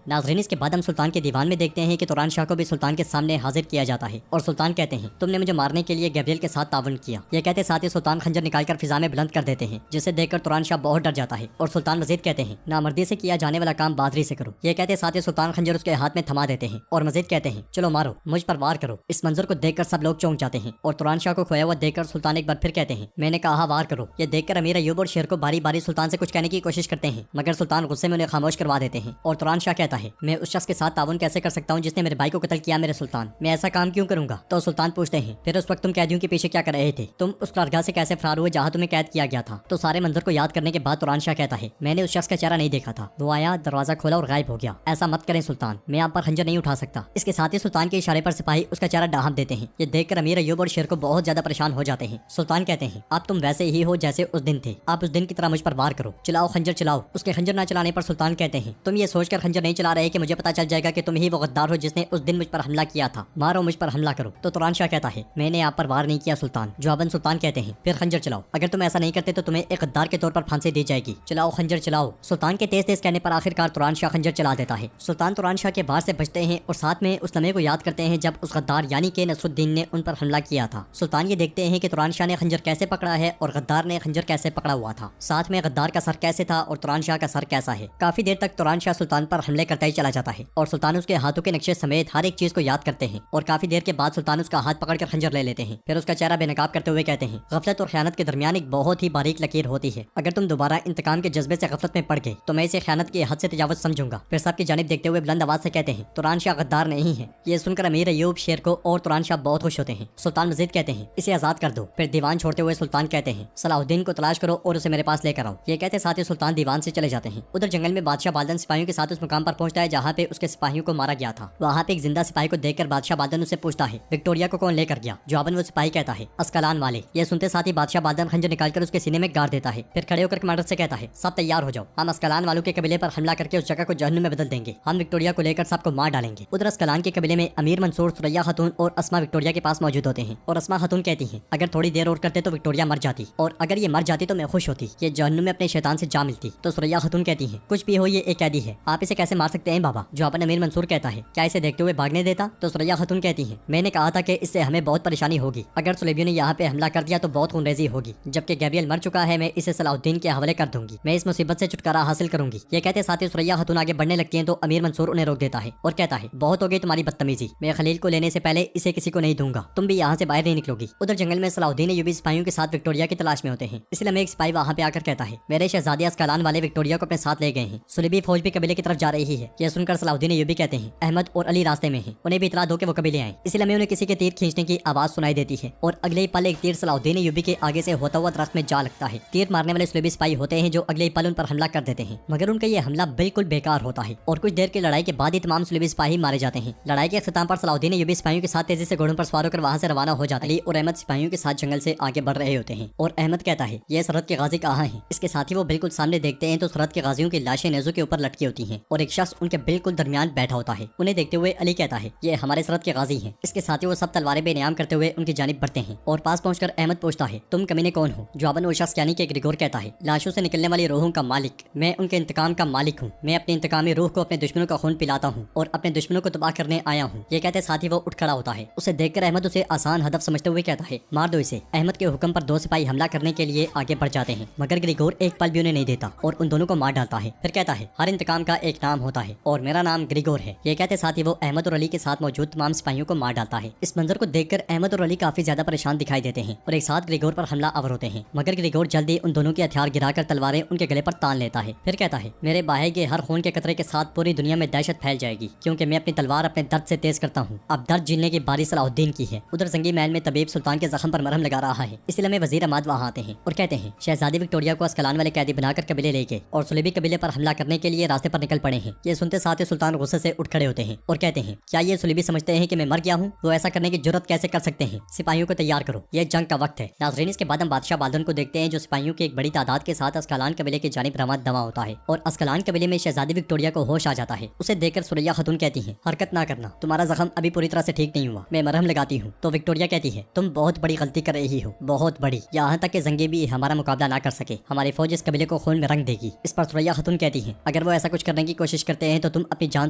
ناظرین، اس کے بعد ہم سلطان کے دیوان میں دیکھتے ہیں کہ توران شاہ کو بھی سلطان کے سامنے حاضر کیا جاتا ہے اور سلطان کہتے ہیں تم نے مجھے مارنے کے لیے گیبریل کے ساتھ تعاون کیا۔ یہ کہتے ساتھ ہی سلطان خنجر نکال کر فضا میں بلند کر دیتے ہیں جسے دیکھ کر توران شاہ بہت ڈر جاتا ہے اور سلطان مزید کہتے ہیں نامردی سے کیا جانے والا کام بہادری سے کرو۔ یہ کہتے ساتھ ہی سلطان خنجر اس کے ہاتھ میں تھما دیتے ہیں اور مزید کہتے ہیں چلو مارو، مجھ پر وار کرو۔ اس منظر کو دیکھ کر سب لوگ چونک جاتے ہیں اور توران شاہ کو کھویا ہوا دیکھ کر سلطان ایک بار پھر کہتے ہیں میں نے کہا وار کرو۔ یہ دیکھ کر امیر ایوب اور شیر کو باری باری سلطان سے کچھ کہنے کی کوشش کرتے ہیں مگر سلطان غصے میں انہیں خاموش کروا دیتے ہیں اور توران شاہ کہتا ہے میں اس شخص کے ساتھ تعاون کیسے کر سکتا ہوں جس نے میرے بھائی کو قتل کیا؟ میرے سلطان، میں ایسا کام کیوں کروں گا؟ تو سلطان پوچھتے ہیں پھر اس وقت تم قیدیوں کے پیچھے کیا کر رہے تھے؟ تم اس قرارگاہ سے کیسے فرار ہوئے جہاں تمہیں قید کیا گیا تھا؟ تو سارے منظر کو یاد کرنے کے بعد توران شاہ کہتا ہے میں نے اس شخص کا چہرہ نہیں دیکھا تھا، وہ آیا، دروازہ کھولا اور غائب ہو گیا۔ ایسا مت کریں سلطان، میں آپ پر خنجر نہیں اٹھا سکتا۔ اس کے ساتھ ہی سلطان کے اشارے پر سپاہی اس کا چہرہ ڈھانپ دیتے ہیں۔ یہ دیکھ کر امیر ایوب اور شیر کو بہت زیادہ پریشان ہو جاتے ہیں۔ سلطان کہتے ہیں آپ تم ویسے ہی ہو جیسے اس دن تھے، آپ اس دن کی طرح مجھ پر وار کرو، چلاؤ خنجر چلاؤ۔ اس کے خنجر نہ چلانے پر سلطان کہتے ہیں تم یہ سوچ کر خنجر نہیں چلا رہے کہ مجھے پتا چل جائے گا کہ تم ہی وہ غدار ہو جس نے اس دن مجھ پر حملہ کیا تھا، مارو، مجھ پر حملہ کرو۔ تو توران شاہ کہتا ہے میں نے آپ پر وار نہیں کیا سلطان۔ جواباً سلطان کہتے ہیں پھر خنجر چلاؤ، اگر تم ایسا نہیں کرتے تو تمہیں ایک غدار کے طور پر پھانسی دی جائے گی، چلاؤ خنجر چلاؤ۔ سلطان کے تیز تیز کہنے پر آخرکار توران شاہ خنجر چلا دیتا ہے۔ سلطان توران شاہ کے وار سے بچتے ہیں اور ساتھ میں اس لمحے کو یاد کرتے ہیں جب اس غدار یعنی کہ نصر الدین نے ان پر حملہ کیا تھا۔ سلطان یہ دیکھتے ہیں کہ توران شاہ نے خنجر کیسے پکڑا ہے اور غدار نے خنجر کیسے پکڑا ہوا تھا، ساتھ میں غدار کا سر کیسے تھا اور توران شاہ کا سر کیسا ہے۔ کافی دیر تک توران شاہ سلطان پر حملے کرتا ہی چلا جاتا ہے اور سلطان اس کے ہاتھوں کے نقشے سمیت ہر ایک چیز کو یاد کرتے ہیں اور کافی دیر کے بعد سلطان اس کا ہاتھ پکڑ کر خنجر لے لیتے ہیں۔ پھر اس کا چہرہ بے نقاب کرتے ہوئے کہتے ہیں غفلت اور خیانت کے درمیان ایک بہت ہی باریک لکیر ہوتی ہے، اگر تم دوبارہ انتقام کے جذبے سے غفلت میں پڑ گئے تو میں اسے خیانت کی حد سے تجاوز سمجھوں گا۔ پھر سب کی جانب دیکھتے ہوئے بلند آواز سے کہتے ہیں توران شاہ غدار نہیں ہے۔ یہ سن کر امیر ایوب، شیر کو اور توران شاہ بہت خوش ہوتے ہیں۔ سلطان مزید کہتے ہیں اسے آزاد کر دو۔ پھر دیوان چھوڑتے ہوئے سلطان کہتے ہیں صلاح الدین کو تلاش کرو اور اسے میرے پاس لے کر آؤ۔ یہ کہتے ساتھ ہی سلطان دیوان سے چلے جاتے ہیں۔ ادھر جنگل میں بادشاہ بالدن سپاہیوں کے ساتھ اس مقام پر پہنچتا ہے جہاں پہ اس کے سپاہیوں کو مارا گیا تھا۔ وہاں پہ ایک زندہ سپاہی کو دیکھ کر بادشاہ بالدن اسے پوچھتا ہے وکٹوریا کو کون لے کر گیا؟ جواباً وہ سپاہی کہتا ہے اسکلان والے۔ یہ سنتے ساتھ ہی بادشاہ بالدن خنجر نکال کر اس کے سینے میں گاڑ دیتا ہے، پھر کھڑے ہو کر کمانڈر سے کہتا ہے سب تیار ہو جاؤ، ہم اسکلان والوں کے قبیلے پر حملہ کر کے اس جگہ کو جہنم میں بدل دیں گے، ہم وکٹوریا کو لے کر سب کو مار ڈالیں گے۔ ادھر اسکلان کے قبیلے میں امیر منصور، ثریا خاتون اور اسما وکٹوریا کے پاس موجود ہوتے ہیں اور اسما خاتون کہتی ہیں اگر تھوڑی دیر اور کرتے تو وکٹوریا مر جاتی، اور اگر یہ مر جاتی تو میں خوش ہوتی، یہ جہنم میں اپنے شیطان سے جا ملتی۔ تو ثریا خاتون کہتی ہیں کچھ بھی ہو یہ ایک قیدی ہے، آپ اسے کیسے مار سکتے ہیں بابا؟ جواباً امیر منصور کہتا ہے کیا اسے دیکھتے ہوئے بھاگنے دیتا؟ تو ثریا خاتون کہتی ہیں میں نے کہا تھا کہ اس سے ہمیں بہت پریشانی ہوگی، اگر صلیبیوں نے یہاں پہ حملہ کر دیا تو بہت خونریزی ہوگی، جبکہ گیبریل مر چکا ہے میں اسے صلاح الدین کے حوالے کر دوں گی، میں اس مصیبت سے چھٹکارا حاصل کروں گی۔ یہ کہتے ساتھ ہی ثریا خاتون آگے بڑھنے لگتی ہیں تو امیر منصور انہیں روک دیتا ہے اور کہتا ہے بہت ہو گئی تمہاری بدتمیزی، میں خلیل کو لینے سے پہلے اسے کسی کو نہیں دوں گا، تم بھی یہاں سے باہر نہیں نکلو گی۔ ادھر جنگل میں صلاح الدین ایوبی سپاہیوں کے ساتھ وکٹوریا کی تلاش میں ہوتے ہیں، اس لیے ایک سپاہی وہاں پہ آ کر کہتا ہے میرے شہزادے اسکلان والے وکٹوریا کو اپنے ساتھ لے گئے ہیں، صلیبی فوج بھی قبیلے کی طرف جا رہی ہے۔ یہ سن کر صلاح الدین ایوبی کہتے ہیں احمد اور علی راستے میں ہیں، انہیں بھی اطلاع دو کہ وہ قبیلے آئیں۔ اس لیے انہیں کسی کے تیر کھینچنے کی آواز سنائی دیتی ہے اور اگلے ہی پل ایک تیر صلاح الدین ایوبی کے آگے سے ہوتا ہوا درخت میں جا لگتا ہے۔ تیر مارنے والے صلیبی سپاہی ہوتے ہیں جو اگلے ہی پل ان پر حملہ کر دیتے ہیں، مگر ان کا یہ حملہ بالکل بیکار ہوتا ہے اور کچھ دیر کی لڑائی کے بعد ہی تمام صلیبی سپاہی مارے جاتے ہیں۔ لڑائی کے اختتام پر صلاح الدین ایوبی سپاہیوں کے ساتھ تیزی سے گھوڑوں پر سوار ہو کر وہاں سے روانہ ہو جاتا ہے۔ علی اور احمد سپاہیوں کے ساتھ جنگل سے آگے بڑھ رہے ہوتے ہیں اور احمد کہتا ہے یہ سرحد کے غازی کہاں ہیں؟ اس کے ساتھ ہی وہ بالکل سامنے دیکھتے ہیں تو سرحد کے غازیوں کی لاشیں نیزوں کے اوپر لٹکی ہوتی ہیں اور ایک شخص ان کے بالکل درمیان بیٹھا ہوتا ہے۔ انہیں دیکھتے ہوئے علی کہتا ہے یہ ہمارے سرحد کے غازی ہیں۔ اس کے ساتھ ہی وہ سب تلواریں بے نیام کرتے ہوئے ان کی جانب بڑھتے ہیں اور پاس پہنچ کر احمد پوچھتا ہے تم کمینے کون ہو؟ جواباً وہ شخص یعنی کہ گریگور کہتا ہے لاشوں سے نکلنے والی روحوں کا مالک، میں ان کے انتقام کا مالک ہوں، میں اپنی انتقامی روح کو اپنے دشمنوں کا خون پلاتا ہوں اور اپنے دشمنوں کو تباہ کرنے آیا ہوں۔ یہ کہتے ساتھ ہی وہ اٹھ کھڑا ہوتا ہے۔ اسے دیکھ کر احمد اسے آسان ہدف سمجھتے ہوئے کہتا ہے مار دو اسے۔ احمد کے حکم پر دو سپاہی حملہ کرنے کے لیے آگے بڑھ جاتے ہیں مگر گریگور ایک پل بھی انہیں نہیں دیتا اور ان دونوں کو مار ڈالتا ہے۔ پھر کہتا ہے ہر انتقام کا ایک نام ہوتا ہے اور میرا نام گریگور ہے۔ یہ کہتے ساتھ ہی وہ احمد اور علی کے ساتھ موجود تمام سپاہیوں کو مار ڈالتا ہے۔ اس منظر کو دیکھ کر احمد اور علی کافی زیادہ پریشان دکھائی دیتے ہیں اور ایک ساتھ گریگور پر حملہ آور ہوتے ہیں مگر گریگور جلدی ان دونوں کے ہتھیار گرا کر تلواریں ان کے گلے پر تان لیتا ہے۔ پھر کہتا ہے میرے بہائے گئے ہر خون کے قطرے کے ساتھ پوری دنیا میں دہشت پھیل جائے گی کیونکہ میں اپنی تلوار اپنے درد سے تیز کرتا ہوں، اب درد جھیلنے کی باری صلاح الدین کی ہے۔ ادھر زنگی محل میں طبیب سلطان کے زخم پر مرہم لگا رہا ہے، اس لیے وزیر احمد وہاں آتے ہیں اور کہتے ہیں شہزادی وکٹوریا کو اسکلان والے قیدی بنا کر قبیلے لے گئے اور صلیبی قبیلے پر حملہ کرنے کے لیے راستے پر نکل پڑے ہیں۔ یہ سنتے ساتھ سلطان غصے سے اٹھ کھڑے ہوتے ہیں اور کہتے ہیں کیا یہ صلیبی سمجھتے ہیں کہ میں مر گیا ہوں؟ وہ ایسا کرنے کی جرت کیسے کر سکتے ہیں؟ سپاہیوں کو تیار کرو، یہ جنگ کا وقت ہے۔ ناظرین، اس کے بعد ہم بادشاہ بالدن کو دیکھتے ہیں جو سپاہیوں کی ایک بڑی تعداد کے ساتھ اسکلان قبیلے کی جانب روانہ دوا ہوتا ہے اور اسکلان قبیلے میں شہزادی وکٹوریا کو ہوش آ جاتا ہے۔ اسے دیکھ کر ثریا خاتون کہتی ہیں حرکت نہ کرنا، تمہارا زخم ابھی پوری طرح سے ٹھیک نہیں ہوا، میں مرہم لگاتی ہوں۔ تو وکٹوریا کہتی ہے تم بہت بڑی غلطی کر رہی ہو، بہت بڑی، یہاں تک کہ زنگی بھی ہمارا مقابلہ نہ کر سکے، ہماری فوج اس قبیلے کو خون میں رنگ دے گی۔ اس پر ثریا سریا خاتون کہتی ہیں اگر وہ ایسا کچھ کرنے کی کوشش کرتے ہیں تو تم اپنی جان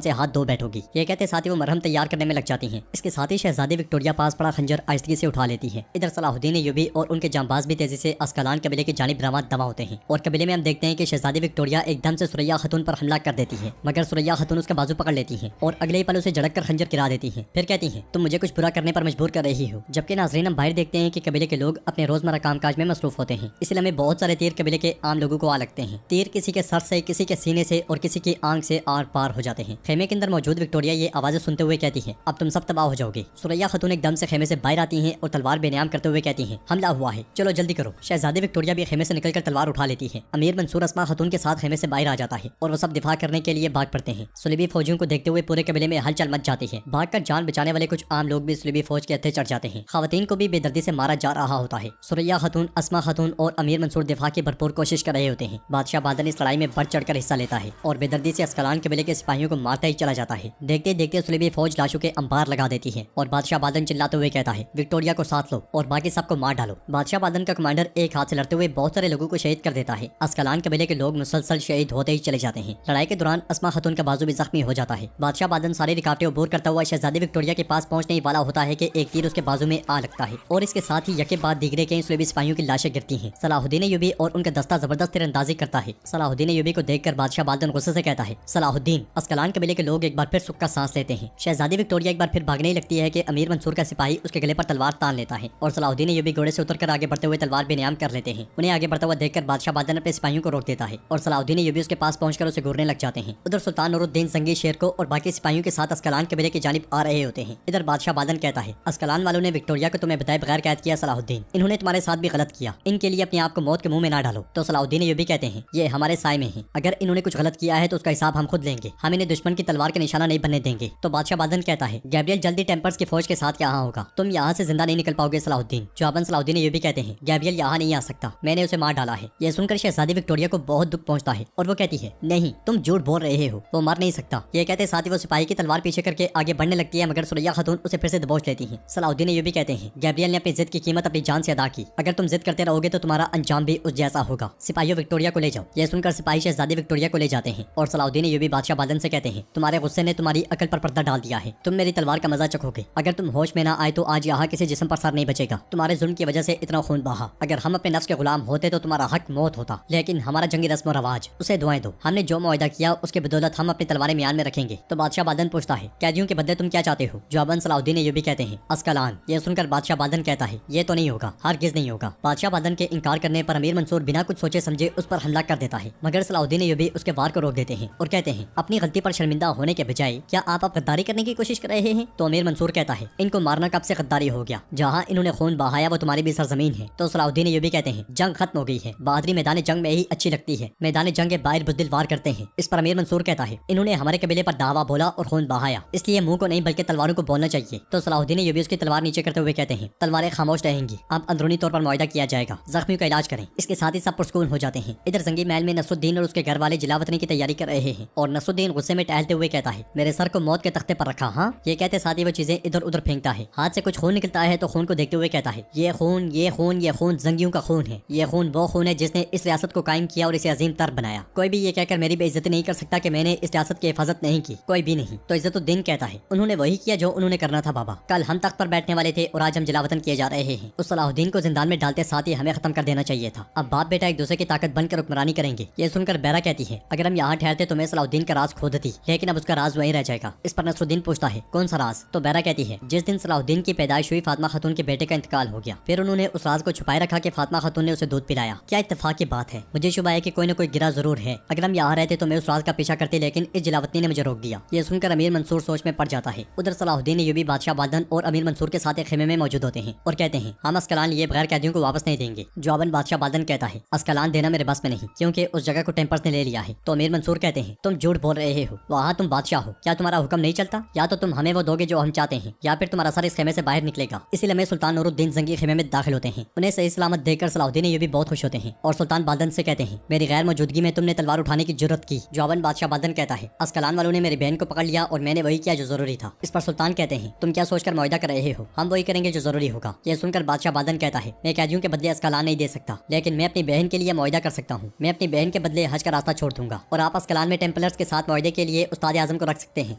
سے ہاتھ دھو بیٹھو گی۔ یہ کہتے ساتھ ہی وہ مرہم تیار کرنے میں لگ جاتی ہیں۔ اس کے ساتھ ہی شہزادی وکٹوریا پاس پڑا خنجر آہستگی سے اٹھا لیتی ہے۔ ادھر صلاح الدین ایوبی اور ان کے جانباز بھی تیزی سے اسکلان قبیلے کی جانب رواں دوا ہوتے ہیں اور قبیلے میں ہم دیکھتے ہیں کہ شہزادی وکٹوریا ایک دم سے سریا خاتون پر حملہ کر دیتی ہے، مگر سریا خاتون اس کا بازو پکڑ لیتی ہیں اور اگلے ہی پل اسے جھڑک کر خنجر گرا دیتی ہیں۔ پھر کہتی ہیں تم مجھے کچھ برا کرنے پر مجبور کر رہی ہو۔ جبکہ ناظرین ہم باہر دیکھتے ہیں کہ قبیلے کے لوگ اپنے روزمرہ کام کاج میں مصروف ہوتے ہیں، اس لیے ہمیں بہت سارے تیر قبیلے کے عام لوگوں کو آ لگتے ہیں۔ تیر کسی کے سر سے، کسی کے سینے سے اور کسی کی آنکھ سے آر پار ہو جاتے ہیں۔ خیمے کے اندر موجود وکٹوریا یہ آوازیں سنتے ہوئے کہتی ہے اب تم سب تباہ ہو جاؤ گے۔ سریا خاتون ایک دم سے خیمے سے باہر آتی ہیں اور تلوار بے نیام کرتے ہوئے کہتی ہیں حملہ ہوا ہے، چلو جلدی کرو۔ شہزادی وکٹوریا بھی خیمے سے نکل کر تلوار اٹھا لیتی ہے۔ امیر منصور اسما خاتون کے ساتھ خیمے سے باہر آ جاتا ہے اور وہ سب دفاع کرنے کے لیے بھاگ پڑتے ہیں۔ صلیبی فوجیوں کو دیکھتے ہوئے پورے قبیلے میں ہلچل مچ جاتی ہے۔ بھاگ کر جان بچانے والے کچھ عام لوگ بھی صلیبی فوج کے ہتھے چڑھ جاتے ہیں۔ خواتین کو بھی بے دردی سے مارا جا رہا ہوتا ہے۔ سریا خاتون، اسما خاتون اور امیر منصور دفاع کی بھرپور کوشش کر رہے ہوتے ہیں۔ بادشاہ بادل اس لڑائی میں بڑھ چڑھ کر حصہ لیتا ہے اور بے دردی سے اسکلان قبیلے کے سپاہیوں کو مارتا ہی چلا جاتا ہے۔ دیکھتے دیکھتے صلیبی فوج لاشوں کے انبار لگا دیتی ہے اور بادشاہ بادن چلاتے ہوئے کہتا ہے وکٹوریا کو ساتھ لو اور باقی سب کو مار ڈالو۔ بادشاہ بادن کا کمانڈر ایک ہاتھ سے لڑتے ہوئے بہت سارے لوگوں کو شہید کر دیتا ہے۔ اسکلان قبیلے کے لوگ مسلسل شہید ہوتے ہی چلے جاتے ہیں۔ لڑائی کے دوران اسما خاتون کا بازو بھی زخمی ہو جاتا ہے۔ بادشاہ بادن ساری رکاوٹیں عبور کرتا ہوا شہزادی وکٹوریا کے پاس پہنچنے ہی والا ہوتا ہے کہ ایک تیر اس کے بازو میں آ لگتا ہے اور اس کے ساتھ ہی یکے بعد دیگرے کئی صلیبی سپاہیوں کی لاشیں گرتی ہیں۔ صلاح الدین ایوبی اور ان کا دستہ زبردست تیر اندازی کرتا ہے۔ صلاح الدین ایوبی کو دیکھ کر بادشاہ بادن غصے سے کہتا ہے صلاح الدین، اسکلان قبیلے کے لوگ ایک بار پھر سکھ کا سانس لیتے ہیں۔ شہزادی وکٹوریا ایک بار پھر بھاگنے ہی لگتی ہے کہ امیر منصور کا سپاہی اس کے گلے پر تلوار تان لیتا ہے اور صلاح الدین ایوبی گھوڑے سے اتر کر آگے بڑھتے ہوئے تلوار بے نیام کر لیتے ہیں۔ انہیں آگے بڑھتا ہوا دیکھ کر بادشاہ بادن اپنے سپاہیوں کو روک دیتا ہے اور صلاح الدین ایوبی اس کے پاس پہنچ کر اسے گھورنے لگ جاتے ہیں۔ ادھر سلطان نور الدین زنگی شیر کو اور باقی سپاہیوں کے ساتھ اسکلان قبیلے کی جانب آ رہے ہوتے ہیں۔ ادھر بادشاہ بادن کہتا ہے اسکلان والوں نے وکٹوریا کو تمہیں بتائے بغیر قید کیا صلاح الدین، انہوں نے تمہارے ساتھ بھی غلط کیا، ان کے لیے اپنے آپ کو موت کے منہ میں نہ ڈالو۔ تو صلاح الدین ایوبی کہتے ہیں یہ ہمارے سائے میں ہیں، اگر انہوں نے کچھ غلط کیا ہے تو اس کا حساب ہم خود لیں گے، ہم انہیں دشمن کی تلوار کے نشانہ نہیں بننے دیں گے۔ تو بادشاہ بادن کہتا ہے گیبریل جلدی ٹیمپرز کی فوج کے ساتھ یہاں ہوگا، تم یہاں سے زندہ نہیں نکل پاؤ گے صلاح الدین۔ جواباً صلاح الدین ایوبی کہتے ہیں گیبریل یہاں نہیں آ سکتا، میں نے اسے مار ڈالا ہے۔ یہ سن کر شہزادی وکٹوریا کو بہت دکھ پہنچتا ہے اور وہ کہتی ہے نہیں تم جھوٹ بول رہے ہو، وہ مر نہیں سکتا۔ یہ کہتے ساتھ ہی وہ سپاہی کی تلوار پیچھے کر کے آگے بڑھنے لگتی ہے مگر سریا خاتون اسے پھر سے دبوچ لیتی ہیں۔ صلاح الدین ایوبی کہتے ہیں گیبریل نے اپنی ضد کی قیمت اپنی جان سے ادا کی، اگر تم ضد کرتے رہو گے تو تمہارا انجام بھی اس جیسا ہوگا۔ سپاہیوں وکٹوریا کو لے جاؤ۔ یہ سن کر سپاہی شہزادی وکٹوریا کو لے جاتے ہیں اور صلاح الدین ایوبی بادشاہ بادن سے کہتے ہیں تمہارے غصے نے تمہاری عقل پر پردہ ڈال دیا ہے، تم میری تلوار کا مزہ چکھو گے، اگر تم ہوش میں نہ آئے تو آج یہاں کسی جسم پر سر نہیں بچے گا، تمہارے ظلم کی وجہ سے اتنا خون بہا، اگر ہم اپنے نفس کے غلام ہوتے تو تمہارا حق موت ہوتا، لیکن ہمارا جنگی رسم و رواج، اسے دعائیں دو، ہم نے جو معاہدہ کیا اس کے بدولت ہم اپنی تلواریں میان میں رکھیں گے۔ تو بادشاہ بادن پوچھتا ہے قیدیوں کے بدلے تم کیا چاہتے ہو؟ جواباً صلاح الدین ایوبی کہتے ہیں اسکلان۔ یہ سن کر بادشاہ بادن کہتا ہے یہ تو نہیں ہوگا، ہرگز نہیں ہوگا۔ بادشاہ بادن کے انکار کرنے پر امیر منصور بنا کچھ سوچے سمجھے اس پر حملہ کر دیتا ہے مگر صلاح الدین ایوبی اس کے وار کو روک دیتے ہیں اور کہتے ہیں اپنی غلطی پر شرمندہ ہونے کے بجائے کیا آپ اب غداری کرنے کی کوشش کر رہے ہیں؟ تو امیر منصور کہتا ہے ان کو مارنا کب سے غداری ہو گیا، جہاں انہوں نے خون بہایا وہ تمہاری بھی سرزمین ہے۔ تو صلاح الدین ایوبی کہتے ہیں جنگ ختم ہو گئی ہے، بہادری میدان جنگ میں ہی اچھی لگتی ہے، میدان جنگ کے باہر بزدل وار کرتے ہیں۔ اس پر امیر منصور کہتا ہے انہوں نے ہمارے قبیلے پر دعویٰ بولا اور خون بہایا، اس لیے منہ کو نہیں بلکہ تلواروں کو بولنا چاہیے۔ تو صلاح الدین ایوبی اس کی تلوار نیچے کرتے ہوئے کہتے ہیں تلواریں خاموش رہیں گی، اب اندرونی طور پر معاہدہ کیا جائے گا، زخمیوں کا علاج کریں، اس کے ساتھ ہی سب پرسکون ہو جاتے ہیں۔ ادھر زنگی محل میں نصر الدین اور اس کے گھر والے جلاوطنی کی تیاری کر رہے ہیں اور نصر الدین غصے میں ٹہلتے ہوئے کہتا ہے میرے سر کو موت کے تختے پر رکھا ہاں۔ یہ کہتے ساتھ ہی وہ چیزیں ادھر ادھر پھینکتا ہے، ہاتھ سے کچھ خون نکلتا ہے تو خون کو دیکھتے ہوئے کہتا ہے یہ خون یہ خون یہ خون زنگیوں کا خون ہے، یہ خون وہ خون ہے جس نے اس ریاست کو قائم کیا اور اسے عظیم تر بنایا، کوئی بھی یہ کہہ کر میری بے عزتی نہیں کر سکتا کہ میں نے اس ریاست کی حفاظت نہیں کی، کوئی بھی نہیں۔ تو عزت الدین کہتا ہے انہوں نے وہی کیا جو انہوں نے کرنا تھا بابا، کل ہم تخت پر بیٹھنے والے تھے اور آج ہم جلاوطن کیے جا رہے ہیں، اس صلاح الدین کو زندان میں ڈالتے ساتھ ہی ہمیں ختم کر دینا چاہیے تھا، اب باپ بیٹا ایک دوسرے کی طاقت بن کر حکمرانی کریں گے۔ یہ سن کر بیرا کہتی ہے اگر ہم یہاں ٹھہرتے تو میں صلاح الدین کا راز کھو دیتی، لیکن اب اس کا راز وہیں رہ جائے گا۔ اس پر نصر الدین پوچھتا ہے کون سا راز؟ تو بیرا کہتی ہے جس دن صلاح الدین کی پیدائش ہوئی فاطمہ خاتون کے بیٹے کا انتقال ہو گیا، پھر انہوں نے اس راز کو چھپائے رکھا کہ فاطمہ خاتون نے اسے دودھ پلایا۔ کیا اتفاق کی بات ہے، مجھے شبہ ہے کہ کوئی نہ کوئی گرا ضرور ہے، اگر ہم یہاں رہتے تو میں اس راز کا پیچھا کرتی، لیکن اس جلاوطنی نے مجھے روک دیا۔ یہ سن کر امیر منصور سوچ میں پڑ جاتا ہے۔ ادھر صلاح الدین ایوبی بادشاہ بادن اور امیر منصور کے ساتھ ایک خیمے میں موجود ہوتے ہیں اور کہتے ہیں ہم اسکلان لیے بغیر قیدیوں کو واپس نہیں دیں گے۔ جواباً بادشاہ بادن کہتا ہے اسکلان دینا میرے بس میں نہیں، کیونکہ اس جگہ کو ٹیمپرز نے لے لیا ہے۔ تو امیر منصور کہتے ہیں تم جھوٹ بول رہے ہو، وہاں تم بادشاہ ہو، کیا تمہارا حکم نہیں چلتا؟ یا تو تم ہمیں وہ دو گے جو ہم چاہتے ہیں یا پھر تمہارا سر اس خیمے سے باہر نکلے گا۔ اسی لیے سلطان نور الدین زنگی خیمے میں داخل ہوتے ہیں، انہیں صحیح سلامت دیکھ کر صلاح الدین ایوبی بہت خوش ہوتے ہیں اور سلطان بادن سے کہتے ہیں میری غیر موجودگی میں تم نے تلوار اٹھانے کی جرت کی۔ جواباً بادشاہ بادن کہتا ہے اسکلان والوں نے میری بہن کو پکڑ لیا اور میں نے وہی کیا جو ضروری تھا۔ اس پر سلطان کہتے ہیں تم کیا سوچ کر معاہدہ کر رہے ہو، ہم وہی کریں گے جو ضروری ہوگا۔ یہ سن کر بادشاہ بادن کہتا ہے میں قیدیوں کے بدلے اسکلان نہیں دے سکتا، لیکن میں اپنی بہن کے لیے معاہدہ کر سکتا ہوں، میں اپنی بہن کے بدلے حج کا راستہ چھوڑ دوں گا اور آپ اسکلان میں ٹیمپلرز کے ساتھ معاہدے کے لیے استاد اعظم کو رکھ سکتے ہیں۔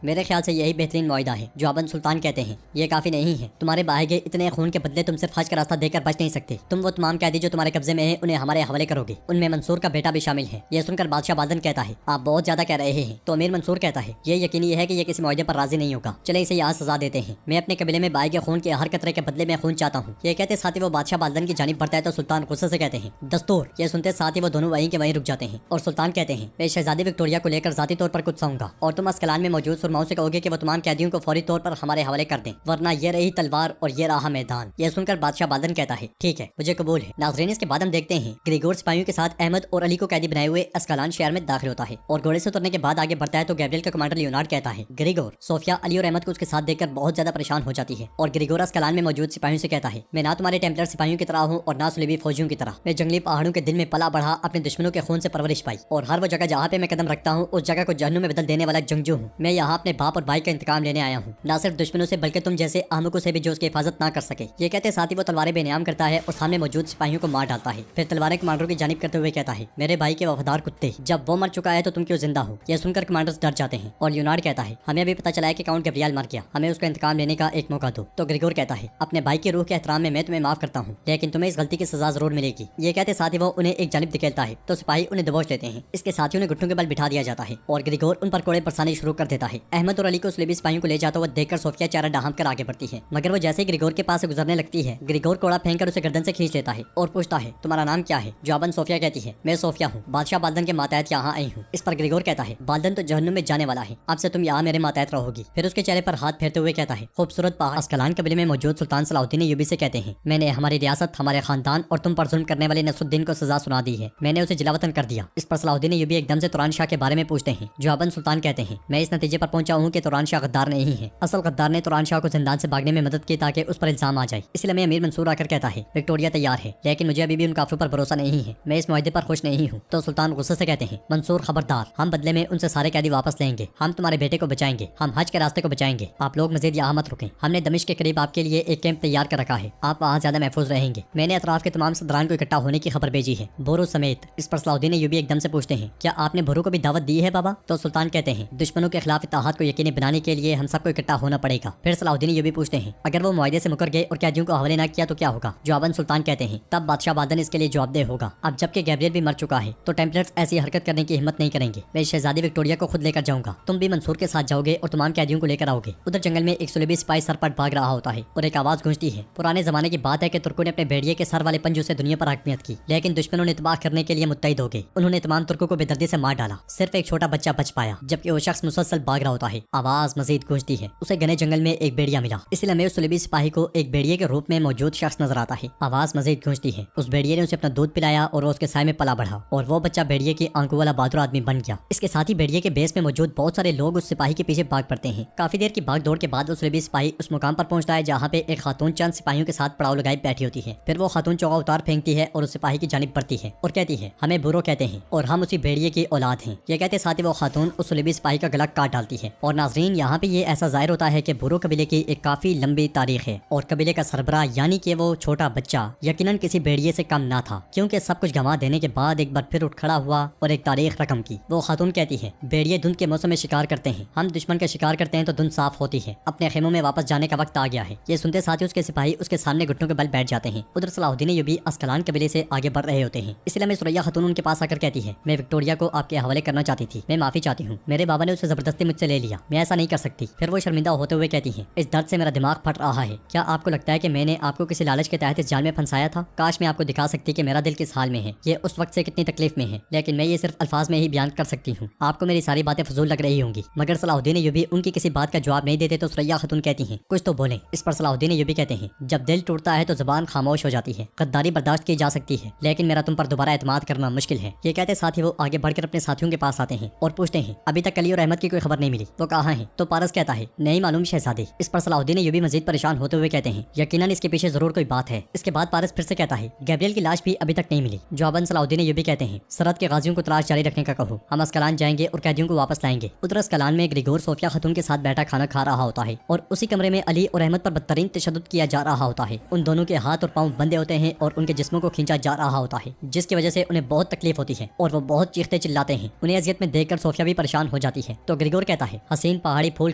میرے خیال سے یہی بہترین معاہدہ ہے۔ جواباً سلطان کہتے ہیں یہ کافی نہیں ہے، تمہارے بہائے گئے اتنے خون کے بدلے تم صرف حج کا راستہ دے کر بچ نہیں سکتے، تم وہ تمام قیدی جو تمہارے قبضے میں ہیں انہیں ہمارے حوالے کرو گے، ان میں منصور کا بیٹا بھی شامل ہے۔ یہ سن کر بادشاہ بالدن کہتا ہے آپ بہت زیادہ کہہ رہے ہیں۔ تو امیر منصور کہتا ہے یہ یقینی ہے کہ یہ کسی معاہدے پر راضی نہیں ہوگا، چلے اسے یہاں سزا دیتے ہیں، میں اپنے قبیلے میں بہائے گئے خون کے ہر قطرے کے بدلے میں خون چاہتا ہوں۔ یہ کہتے ساتھ ہی وہ بادشاہ بالدن کی جانب بڑھتا ہے تو سلطان غصے سے کہتے ہیں دستور۔ یہ سنتے ساتھ ہی وہ دونوں وہیں کے وہیں رک جاتے ہیں اور سلطان کہتے ہیں میں شہزادی وکٹوریہ کو لے کر ذاتی طور پر کچھ ساؤں گا اور تم اسکلان میں موجود سرماؤں سے کہو گے کہ وہ تمام قیدیوں کو فوری طور پر ہمارے حوالے کر دیں، ورنہ یہ رہی تلوار اور یہ رہا میدان۔ یہ سن کر بادشاہ بالدن کہتا ہے ٹھیک ہے مجھے قبول ہے۔ ناظرین اس کے بعد ہم دیکھتے ہیں گریگور سپاہیوں کے ساتھ احمد اور علی کو قیدی بنائے ہوئے اسکلان شہر میں داخل ہوتا ہے اور گھوڑے سے اترنے کے بعد آگے بڑھتا ہے تو گیبریل کا کمانڈر لیونارڈ کہتا ہے گریگور صوفیہ علی اور احمد کو اس کے ساتھ دیکھ کر بہت زیادہ پریشان ہو جاتی ہے اور گریگور اسکلان میں موجود سپاہیوں سے کہتا ہے میں نہ تمہارے ٹیمپلر سپاہیوں کی طرح ہوں اور نہ صلیبی فوجیوں کی طرح، میں جنگلی پہاڑوں کے دل میں پلا بڑھا اپنے دشمنوں کے خون سے پرورش پائی اور ہر وہ جگہ جہاں پہ میں قدم رکھتا ہوں اس جگہ کو جہنم میں بدل دینے والا جنگجو ہوں۔ میں یہاں اپنے باپ اور بھائی کا انتقام لینے آیا ہوں، نہ صرف دشمنوں سے بلکہ تم جیسے احمقوں سے بھی جو اس کی حفاظت نہ کر سکے۔ یہ کہتے ساتھ ہی وہ تلواریں بے نیام کرتا ہے اور سامنے موجود سپاہیوں کو مار ڈالتا ہے، پھر تلواریں کمانڈروں کی جانب کرتے ہوئے کہتا ہے میرے بھائی کے وفادار کتے، جب وہ مر چکا ہے تو تم کیوں زندہ ہو؟ یہ سن کر کمانڈرز ڈر جاتے ہیں اور لیونارڈ کہتا ہے ہمیں ابھی پتہ چلا ہے کہ کاؤنٹ گیبریل مر گیا، ہمیں اس کا انتقام لینے کا ایک موقع دو۔ تو گریگور کہتا ہے اپنے بھائی کی روح کے احترام میں تمہیں معاف کرتا ہوں لیکن تمہیں اس غلطی کی سزا ضرور ملے گی۔ یہ کہتے ساتھ ہی وہ انہیں ایک جانب دھکیلتا ہے تو سپاہی انہیں دبوچ لیتے ہیں، اس کے ساتھ ہی انہیں گھٹنوں کے بل بٹھا دیا جاتا ہے اور گریگور ان پر کوڑے برسانے شروع کر دیتا ہے۔ احمد اور علی کو صلیبی سپاہیوں کو لے جاتا ہوا دیکھ کر صوفیہ چہرہ ڈھانپ کر آگے بڑھتی ہے، مگر وہ جیسے ہی گریگور کے پاس سے گزرنے لگتی ہے گریگور کوڑا پھینک کر اسے گردن سے کھینچ لیتا ہے اور پوچھتا ہے تمہارا نام کیا ہے؟ جواباً صوفیہ کہتی ہے میں صوفیہ ہوں، بادشاہ بالدن کے ماتحت یہاں آئی ہوں۔ اس پر گریگور کہتا ہے بالدن تو جہنم میں جانے والا ہے، اب سے تم یہاں میرے ماتحت رہو گی۔ پھر اس کے چہرے پر ہاتھ پھیرتے ہوئے کہتا ہے خوبصورت پہاڑ اسکلان قبیلے میں موجود سلطان صلاح الدین ایوبی سے کہتے ہیں میں نے ہماری ریاست، ہمارے خاندان اور تم پر ظلم کرنے والے نصر الدین کو سزا سنا دی ہے، میں نے اسے جلا وطن کر دیا۔ اس پر صلاح الدین ایوبی ایک دم سے توران شاہ کے بارے میں پوچھتے ہیں۔ جواباً سلطان کہتے ہیں میں اس نتیجے پر پہنچا ہوں کہ توران شاہ غدار نہیں ہے، اصل غدار نے توران شاہ کو زندان سے بھاگنے میں مدد کی تاکہ اس پر الزام آ جائے، اس لیے میں امیر منصور آ کر کہتا ہے وکٹوریہ تیار ہے لیکن مجھے ابھی بھی ان کافروں پر بھروسہ نہیں ہے، میں اس معاہدے پر خوش نہیں ہوں۔ تو سلطان غصے سے کہتے ہیں منصور خبردار، ہم بدلے میں ان سے سارے قیدی واپس لیں گے، ہم تمہارے بیٹے کو بچائیں گے، ہم حج کے راستے کو بچائیں گے، آپ لوگ مزید یہاں مت رکیں، ہم نے دمشق کے قریب آپ کے لیے ایک کیمپ تیار کر رکھا ہے، آپ وہاں زیادہ محفوظ رہیں گے، میں نے اطراف کے تمام صدران کو اکٹھا ہونے کی خبر بھیجی ہے بورو سمیت۔ اس پر صلاح الدین ایوبی ایک دم سے پوچھتے ہیں کیا آپ نے بورو کو بھی دعوت دی ہے بابا؟ تو سلطان کہتے ہیں دشمنوں کے خلاف اتحاد کو یقینی بنانے کے لیے ہم سب کو اکٹھا ہونا پڑے گا۔ پھر صلاح الدین ایوبی پوچھتے ہیں اگر وہ معاہدے سے مکر گئے اور قیدیوں کو حوالے نہ کیا تو کیا ہوگا؟ جواباً سلطان کہتے ہیں تب بادشاہ بالدن اس کے لیے جواب دہ ہوگا، اب جبکہ گیبریل بھی مر چکا ہے تو ٹیمپلرز ایسی حرکت کرنے کی ہمت نہیں کریں گے، میں شہزادی وکٹوریہ کو خود لے کر جاؤں گا، تم بھی منصور کے ساتھ جاؤ گے اور تمام قیدیوں کو لے کر آؤ گے۔ ادھر جنگل میں ایک صلیبی سپاہی سر پر بھاگ رہا ہوتا ہے اور ایک آواز گونجتی ہے پرانے زمانے کی بات ہے کہ ترکوں نے اپنے بھیڑیے کے سر والے پنجوں سے دنیا پر حاکمیت کی لیکن دشمنوں نے تباہ کرنے کے لیے متحد ہو گئے، انہوں نے تمام ترکوں کو بے دردی سے مار ڈالا، صرف ایک چھوٹا بچہ بچ پایا، جبکہ وہ شخص مسلسل بھاگ رہا ہوتا ہے۔ آواز مزید گونجتی ہے اسے گھنے جنگل میں ایک بھیڑیا ملا، اس لیے اس صلیبی سپاہی کو ایک بھیڑیے کے روپ میں موجود شخص نظر آتا ہے۔ آواز مزید گونجتی ہے اس بھیڑیے نے اسے اپنا دودھ پلایا اور وہ اس کے سائے میں پلا بڑھا اور وہ بچہ بھیڑیے کی آنکھوں والا بہادر آدمی بن گیا۔ اس کے ساتھ ہی بھیڑیے کے بیس میں موجود بہت سارے لوگ اس سپاہی کے پیچھے بھاگ پڑتے ہیں۔ کافی دیر کی بھاگ دوڑ کے بعد وہ صلیبی سپاہی اس مقام پر پہنچتا ہے جہاں پہ ایک خاتون چند سپاہیوں کے ساتھ پڑاؤ لگائے بیٹھی ہوتی ہے۔ پھر وہ خاتون چوغا اتار پھینکتی ہے اور اس سپاہی کی جانب بڑھتی ہے اور کہتی ہے ہمیں بورو کہتے ہیں اور ہم اسی بھیڑیے کی اولاد ہیں۔ یہ کہتے ساتھ ہی وہ خاتون اس صلیبی سپاہی کا گلا کاٹ ڈالتی ہے اور ناظرین یہاں پہ یہ ایسا ظاہر ہوتا ہے کہ بورو قبیلے کی ایک کافی لمبی تاریخ ہے اور قبیلے کا سربراہ یعنی کہ وہ چھوٹا بچہ یقیناً کسی بھیڑیے سے کم نہ تھا، کیونکہ سب کچھ گنوا دینے کے بعد ایک بار پھر اٹھ کھڑا ہوا اور ایک تاریخ رقم کی۔ وہ خاتون کہتی ہے بھیڑیے دھند کے موسم میں شکار کرتے ہیں، ہم دشمن کا شکار کرتے ہیں تو دھند صاف ہوتی ہے، اپنے خیموں میں واپس جانے کا وقت آ گیا ہے۔ یہ سنتے ساتھ ہی اس کے سپاہی اس کے سامنے گھٹنوں کے بل بیٹھ جاتے ہیں۔ ادھر صلاح الدین ایوبی اسکلان قبیلے سے آگے بڑھ رہے ہوتے ہیں، اس لیے سریا خاتون ان کے پاس آ کر کہتی ہے میں وکٹوریہ کو آپ کے حوالے کرنا چاہتی تھی، میں معافی چاہتی ہوں، میرے بابا نے اسے زبردستی مجھ سے لے لیا، میں ایسا نہیں کر سکتی۔ پھر وہ شرمندہ ہوتے ہوئے کہتی ہیں اس درد سے میرا دماغ پھٹ رہا ہے، کیا آپ کو لگتا ہے کہ میں نے آپ کو کسی لالچ کے تحت اس جال میں پھنسایا تھا؟ کاش میں آپ کو دکھا سکتی کہ میرا دل کس حال میں ہے، یہ اس وقت سے کتنی تکلیف میں ہے، لیکن میں یہ صرف الفاظ میں ہی بیان کر سکتی ہوں، آپ کو میری ساری باتیں فضول لگ رہی ہوں گی۔ مگر صلاح الدین ایوبی ان کی کسی بات کا جواب نہیں دیتے تو سریا خاتون کہتی ہیں کچھ تو بولیں۔ اس پر صلاح الدین ایوبی کہتے ہیں جب دل ٹوٹتا ہے تو زبان خاموش ہو جاتی ہے، غداری برداشت کی جا سکتی ہے لیکن میرا تم پر دوبارہ اعتماد کرنا مشکل ہے۔ یہ کہتے ساتھ ہی وہ آگے بڑھ کر اپنے ساتھیوں کے پاس آتے ہیں اور پوچھتے ہیں ابھی تک علی اور احمد کی کوئی خبر نہیں ملی، وہ کہاں ہیں؟ تو پارس کہتا ہے نہیں معلوم شہزادی۔ اس پر صلاح الدین ایوبی مزید پریشان ہوتے ہوئے کہتے ہیں یقیناً اس کے پیچھے ضرور کوئی بات ہے۔ اس کے بعد پارس پھر سے کہتا ہے گیبریل کی لاش بھی ابھی تک نہیں ملی۔ جواباً صلاح الدین ایوبی کہتے ہیں سرحد کے غازیوں کو تلاش جاری رکھنے کا کہو، ہم اسکلان جائیں گے اور قیدیوں کو واپس لائیں گے۔ ادھر اسکلان میں گریگور صوفیہ خاتون کے ساتھ بیٹھا کھانا کھا رہا ہوتا ہے اور اسی کمرے میں علی اور احمد پر بدترین تشدد کیا جا رہا ہوتا ہے، ان دونوں کے ہاتھ اور پاؤں بندھے ہوتے ہیں اور ان کے جسموں کو کھینچا جا رہا ہوتا ہے جس کی وجہ سے انہیں بہت تکلیف ہوتی ہے۔ और वो बहुत चीखते चिल्लाते हैं। उन्हें अजियत में देखकर सोफिया भी परेशान हो जाती है। तो ग्रिगोर कहता है हसीन पहाड़ी फूल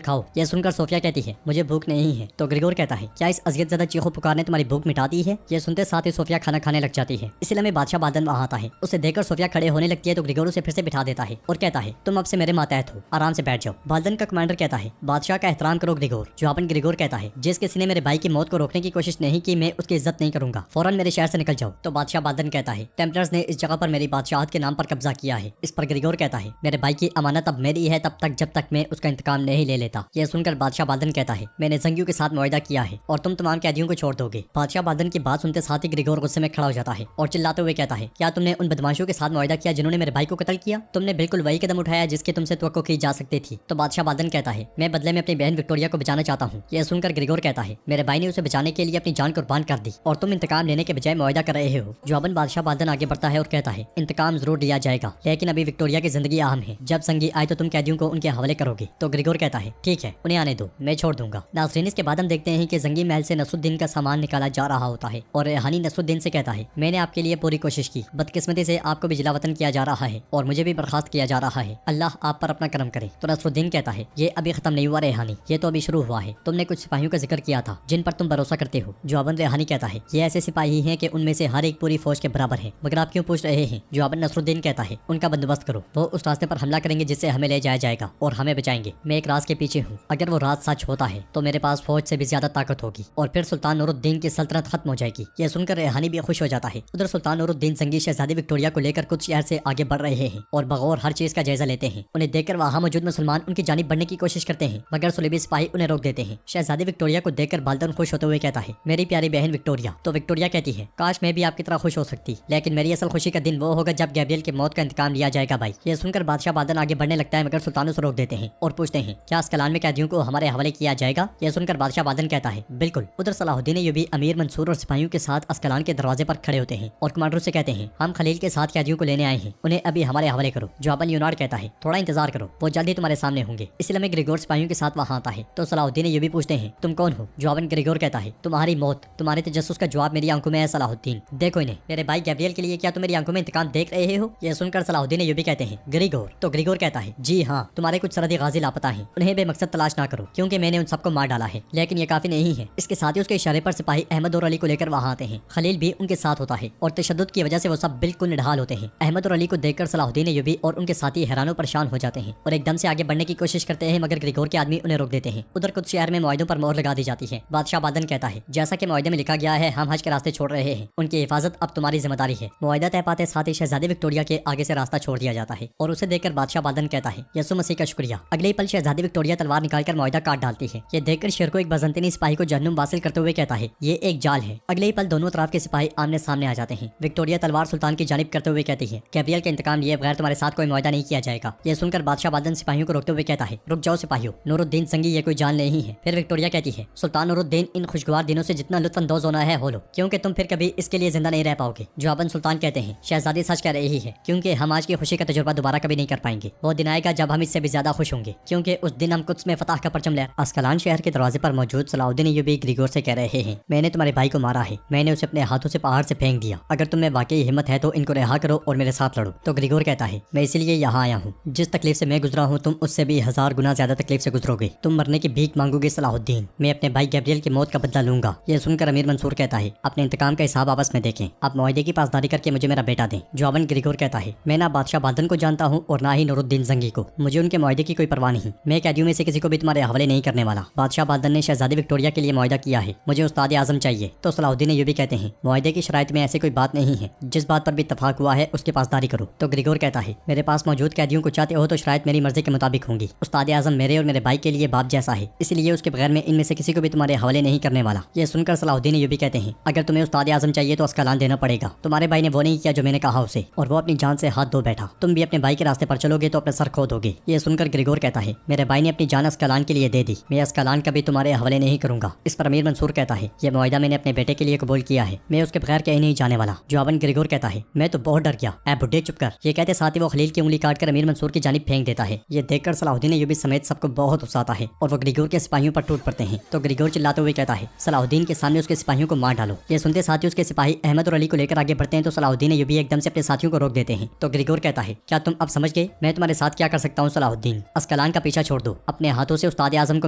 खाओ। यह सुनकर सोफिया कहती है मुझे भूख नहीं है। तो ग्रिगोर कहता है क्या इस अजियत ज़्यादा चीखो पुकार ने तुम्हारी भूख मिटा दी है। यह सुनते साथ ही सोफिया खाना खाने लग जाती है। इसी लम्हे बादशाह बादन वहाँ आता है। उसे देखकर सोफिया खड़े होने लगती है तो ग्रिगोर उसे फिर से बिठा देता है और कहता है तुम अब से मेरे मातहत हो, आराम से बैठ जाओ। बादन का कमांडर कहता है बादशाह का एहतराम करो ग्रिगोर। जवाबन ग्रिगोर कहता है जिस किसी ने मेरे भाई की मौत को रोकने की कोशिश नहीं की मैं उसकी इज्जत नहीं करूंगा, फौरन मेरे शहर से निकल जाओ। तो बादशाह बादन कहता है टेम्पलर्स ने इस जगह पर मेरी बादशाहत के नाम पर कब्जा किया है। इस पर ग्रिगोर कहता है मेरे भाई की अमानत अब मेरी है तब तक जब तक मैं उसका इंतकाम नहीं ले लेता। यह सुनकर बादशाह बादन कहता है मैंने जंगियों के साथ मुआहदा किया है और तुम तमाम कैदियों को छोड़ दोगे। बादशाह बादन की बात सुनते साथ ही ग्रिगोर गुस्से में खड़ा हो जाता है और चिल्लाते हुए कहता है क्या तुमने उन बदमाशों के साथ मुआहदा किया जिन्होंने मेरे भाई को कत्ल किया? तुमने बिल्कुल वही कदम उठाया जिसकी तुमसे तवक्को की जा सकती थी। तो बादशाह बादन कहता है मैं बदले में अपनी बहन विक्टोरिया को बचाना चाहता हूँ। यह सुनकर ग्रिगोर कहता है मेरे भाई ने उसे बचाने के लिए अपनी जान कुर्बान कर दी और तुम इंतकाम लेने के बजाय मुआहदा कर रहे हो। जवाबन बादशाह बादन आगे बढ़ता है और कहता है इंतकाम जरूर लिया जाएगा लेकिन अभी विक्टोरिया की जिंदगी अहम है। जब संगी आए तो तुम कैदियों को उनके हवाले करोगे। तो ग्रिगोर कहता है ठीक है उन्हें आने दो, मैं छोड़ दूंगा। नाज़रीन इसके बाद हम देखते हैं कि जंगी महल से नसरुद्दीन का सामान निकाला जा रहा होता है और रेहानी नसरुद्दीन से कहता है मैंने आपके लिए पूरी कोशिश की, बदकिस्मती से आपको भी जिलावतन किया जा रहा है और मुझे भी बर्खास्त किया जा रहा है, अल्लाह आप पर अपना करम करे। तो नसरुद्दीन कहता है ये अभी खत्म नहीं हुआ रेहानी, ये तो अभी शुरू हुआ है। तुमने कुछ सिपाहियों का जिक्र किया था जिन पर तुम भरोसा करते हो। जवाबन रेहानी कहता है ये ऐसे सिपाही हैं कि उनमें से हर एक पूरी फौज के बराबर है, मगर आप क्यों पूछ रहे हैं? जवाबन नसरुद्दीन कहता है उनका बंदोबस्त करो, वो उस रास्ते पर हमला करेंगे जिससे हमें ले जाया जाएगा और हमें बचाएंगे। मैं एक राज के पीछे हूँ, अगर वो राज सच होता है तो मेरे पास फौज से भी ज्यादा ताकत होगी और फिर सुल्तान नूरुद्दीन की सल्तनत खत्म हो जाएगी। यह सुनकर रेहानी भी खुश हो जाता है। उधर सुल्तान नूरुद्दीन जंगी शहजादी विक्टोरिया को लेकर कुछ शहर से आगे बढ़ रहे हैं और बगौर हर चीज का जायजा लेते हैं। उन्हें देखकर वहाँ मौजूद मुसलमान उनकी जानिब बढ़ने की कोशिश करते हैं मगर सुलेबी सिपाही उन्हें रोक देते हैं। शहजादी विक्टोरिया को देखकर बाल्दन खुश होते हुए कहता है मेरी प्यारी बहन विक्टोरिया। तो विक्टोरिया कहती है काश मैं भी आपकी तरह खुश हो सकती, लेकिन मेरी असल खुशी का दिन वो होगा जब गैब्रियल की मौत का इंतकाम लिया जाएगा भाई। यह सुनकर बादशाह बादन आगे बढ़ने लगता है मगर सुल्तान उसे रोक देते हैं और पूछते हैं क्या अस्कलान में कैदियों को हमारे हवाले किया जाएगा? यह सुनकर बादशाह बादन कहता है बिल्कुल। उधर सलाहुद्दीन अय्यूबी अमीर मंसूर और सिपाहियों के साथ अस्कलान के दरवाजे पर खड़े होते हैं और कमांडर से कहते हैं हम खलील के साथ कैदियों को लेने आए हैं, उन्हें अभी हमारे हवाले करो। जवाबन यूनार कहता है थोड़ा इंतजार करो, वो जल्दी तुम्हारे सामने होंगे। इसी लम्हे ग्रिगोर सिपाहियों के साथ वहाँ आता है तो सलाहुद्दीन अय्यूबी पूछते हैं तुम कौन हो? जवाबन ग्रिगोर कहता है तुम्हारी मौत, तुम्हारे तजस्सुस का जवाब मेरी आंखों में है सलाहुद्दीन। देखो इन्हें, मेरे भाई गैब्रियल के लिए क्या तुम मेरी आंखों में इंतकाम देख रहे हो? यह सुनकर सलाहुद्दीन अय्यूबी कहते हैं ग्रिगोर। तो ग्रिगोर कहता है जी हाँ, तुम्हारे कुछ सरहदी गाजी लापता हैं, उन्हें बेमकसद तलाश ना करो क्योंकि मैंने उन सबको मार डाला है, लेकिन ये काफी नहीं है। इसके साथ ही उसके इशारे पर सिपाही अहमद और अली को लेकर वहाँ आते हैं। खलील भी उनके साथ होता है और तशद्दुद की वजह से वो सब बिल्कुल निढाल होते हैं। अहमद और अली को देखकर सलाहुद्दीन अय्यूबी और उनके साथी हैरानो परेशान हो जाते हैं और एकदम से आगे बढ़ने की कोशिश करते हैं मगर ग्रिगोर के आदमी उन्हें रोक देते हैं। उधर कुछ शहर में मुआहदों पर मोहर लगा दी जाती है। बादशाह बादन कहता है जैसा कि मुआहदे में लिखा गया है हम हज के रास्ते छोड़ रहे हैं, उनकी हिफाजत अब तुम्हारी जिम्मेदारी है। मुआहदा तय पाते साथ ही शहजादी विक्टोरिया के आगे से रास्ता छोड़ दिया जाता है और उसे देखकर बादशाह बादन कहता है यसु मसीह का शुक्रिया। अगले ही पल शहजादी विक्टोरिया तलवार निकालकर मुआहदा काट डालती है। ये देखकर शेर को एक बजंतनी सिपाही को जहन्नुम वासिल करते हुए कहता है ये एक जाल है। अगले ही पल दोनों तरफ के सिपाही आमने सामने आ जाते हैं। विक्टोरिया तलवार सुल्तान की जानिब करते हुए कहती है गैब्रियल के इंतकाम लिए बगैर तुम्हारे साथ कोई मुआहदा नहीं किया जाएगा। यह सुनकर बादशाह बादन सिपाहियों को रोकते हुए कहता है रुक जाओ सिपाहियों, नूरुद्दीन संगी ये कोई जान नहीं है। फिर विक्टोरिया कहती है सुल्तान नूरुद्दीन इन खुशगवार दिनों से जितना लुत्फ अंदोज होना है हो लो, क्योंकि तुम फिर कभी इसके लिए जिंदा नहीं रह पाओगे। जवाबन सुल्तान कहते हैं शहजादी सच कह रही है क्योंकि हम आज की खुशी का तजुर्बा दोबारा कभी नहीं कर पाएंगे। वो दिन आएगा जब हम इससे भी ज्यादा खुश होंगे क्योंकि उस दिन हम कुछ में फतह का परचम ले। अस्कलान शहर के दरवाजे पर मौजूद सलाहुद्दीन अय्यूबी ग्रिगोर से कह रहे हैं मैंने तुम्हारे भाई को मारा है, मैंने उसे अपने हाथों से पहाड़ से फेंक दिया, अगर तुम्हें वाकई हिम्मत है तो इनको रिहा करो और मेरे साथ लड़ो। तो ग्रिगोर कहता है मैं इसीलिए यहाँ आया हूँ, जिस तकलीफ से मैं गुजरा हूँ तुम उससे भी 1000 गुना ज्यादा तकलीफ से गुजरोगे, तुम मरने की भीख मांगोगे सलाहुद्दीन, मैं अपने भाई गैब्रियल की मौत का बदला लूंगा। यह सुनकर अमीर मंसूर कहता है अपने इंतकाम का हिसाब आपस में देखें, आप मुआहदे की पासदारी करके मुझे मेरा बेटा दें। जवाबन ग्रिगोर कहता है मैं ना बादशाह बादन को जानता हूँ और ना ही नूरुद्दीन जंगी को, मुझे उनके मुआहदे की कोई परवाह नहीं, मैं कैदियों में से किसी को भी तुम्हारे हवाले नहीं करने वाला। बादशाह बादन ने शहजादी विक्टोरिया के लिए मुआहदा किया है, मुझे उस्ताद आजम चाहिए। तो सलाहुद्दीन अय्यूबी कहते हैं मुआहदे की शराइत में ऐसी कोई बात नहीं है, जिस बात पर भी इत्तफाक हुआ है उसकी पासदारी करो। तो ग्रिगोर कहता है मेरे पास मौजूद कैदियों को चाहते हो तो शराइत मेरी मर्जी के मुताबिक होंगी। उस्ताद आजम मेरे और मेरे भाई के लिए बाप जैसा है, इसलिए उसके बगैर मैं इनमें से किसी को भी तुम्हारे हवाले नहीं करने वाला। यह सुनकर सलाहुद्दीन अय्यूबी कहते हैं अगर तुम्हें उस्ताद आजम चाहिए तो अस्कलान देना पड़ेगा, तुम्हारे भाई ने वो नहीं किया जो मैंने कहा उसे, और वो अपनी जान से हाथ धो बैठा, तुम भी अपने भाई के रास्ते पर चलोगे तो अपने सर खो दोगे। यह सुनकर ग्रिगोर कहता है मेरे भाई ने अपनी जान अस्कलान के लिए दे दी, मैं अस्कलान कभी तुम्हारे हवाले नहीं करूंगा। इस पर अमीर मंसूर कहता है यह मुआहदा मैंने अपने बेटे के लिए कबूल किया है, मैं उसके बगैर कहीं नहीं जाने वाला। जवाबन ग्रिगोर कहता है मैं तो बहुत डर गया, ऐ बुड्ढे चुप कर। ये कहते साथ ही वो खलील की उंगली काटकर अमीर मंसूर की जानिब फेंक देता है। ये देखकर सलाहुद्दीन अय्यूबी समेत सबको बहुत उकसाता है और वो ग्रिगोर के सिपाहियों पर टूट पड़ते हैं। तो ग्रिगोर चिल्लाते हुए कहता है सलाहुद्दीन के सामने उसके सिपाहियों को मार डालो। ये सुनते साथ ही उसके सिपाही अहमद और अली को लेकर आगे बढ़ते हैं तो सलाहुद्दीन अय्यूबी एकदम से अपने साथियों को रोक देते हैं। तो ग्रिगोर कहता है, क्या तुम अब समझ गए मैं तुम्हारे साथ क्या कर सकता हूँ सलाहुद्दीन? अस्कलान का पीछा छोड़ दो, अपने हाथों से उस्ताद आजम को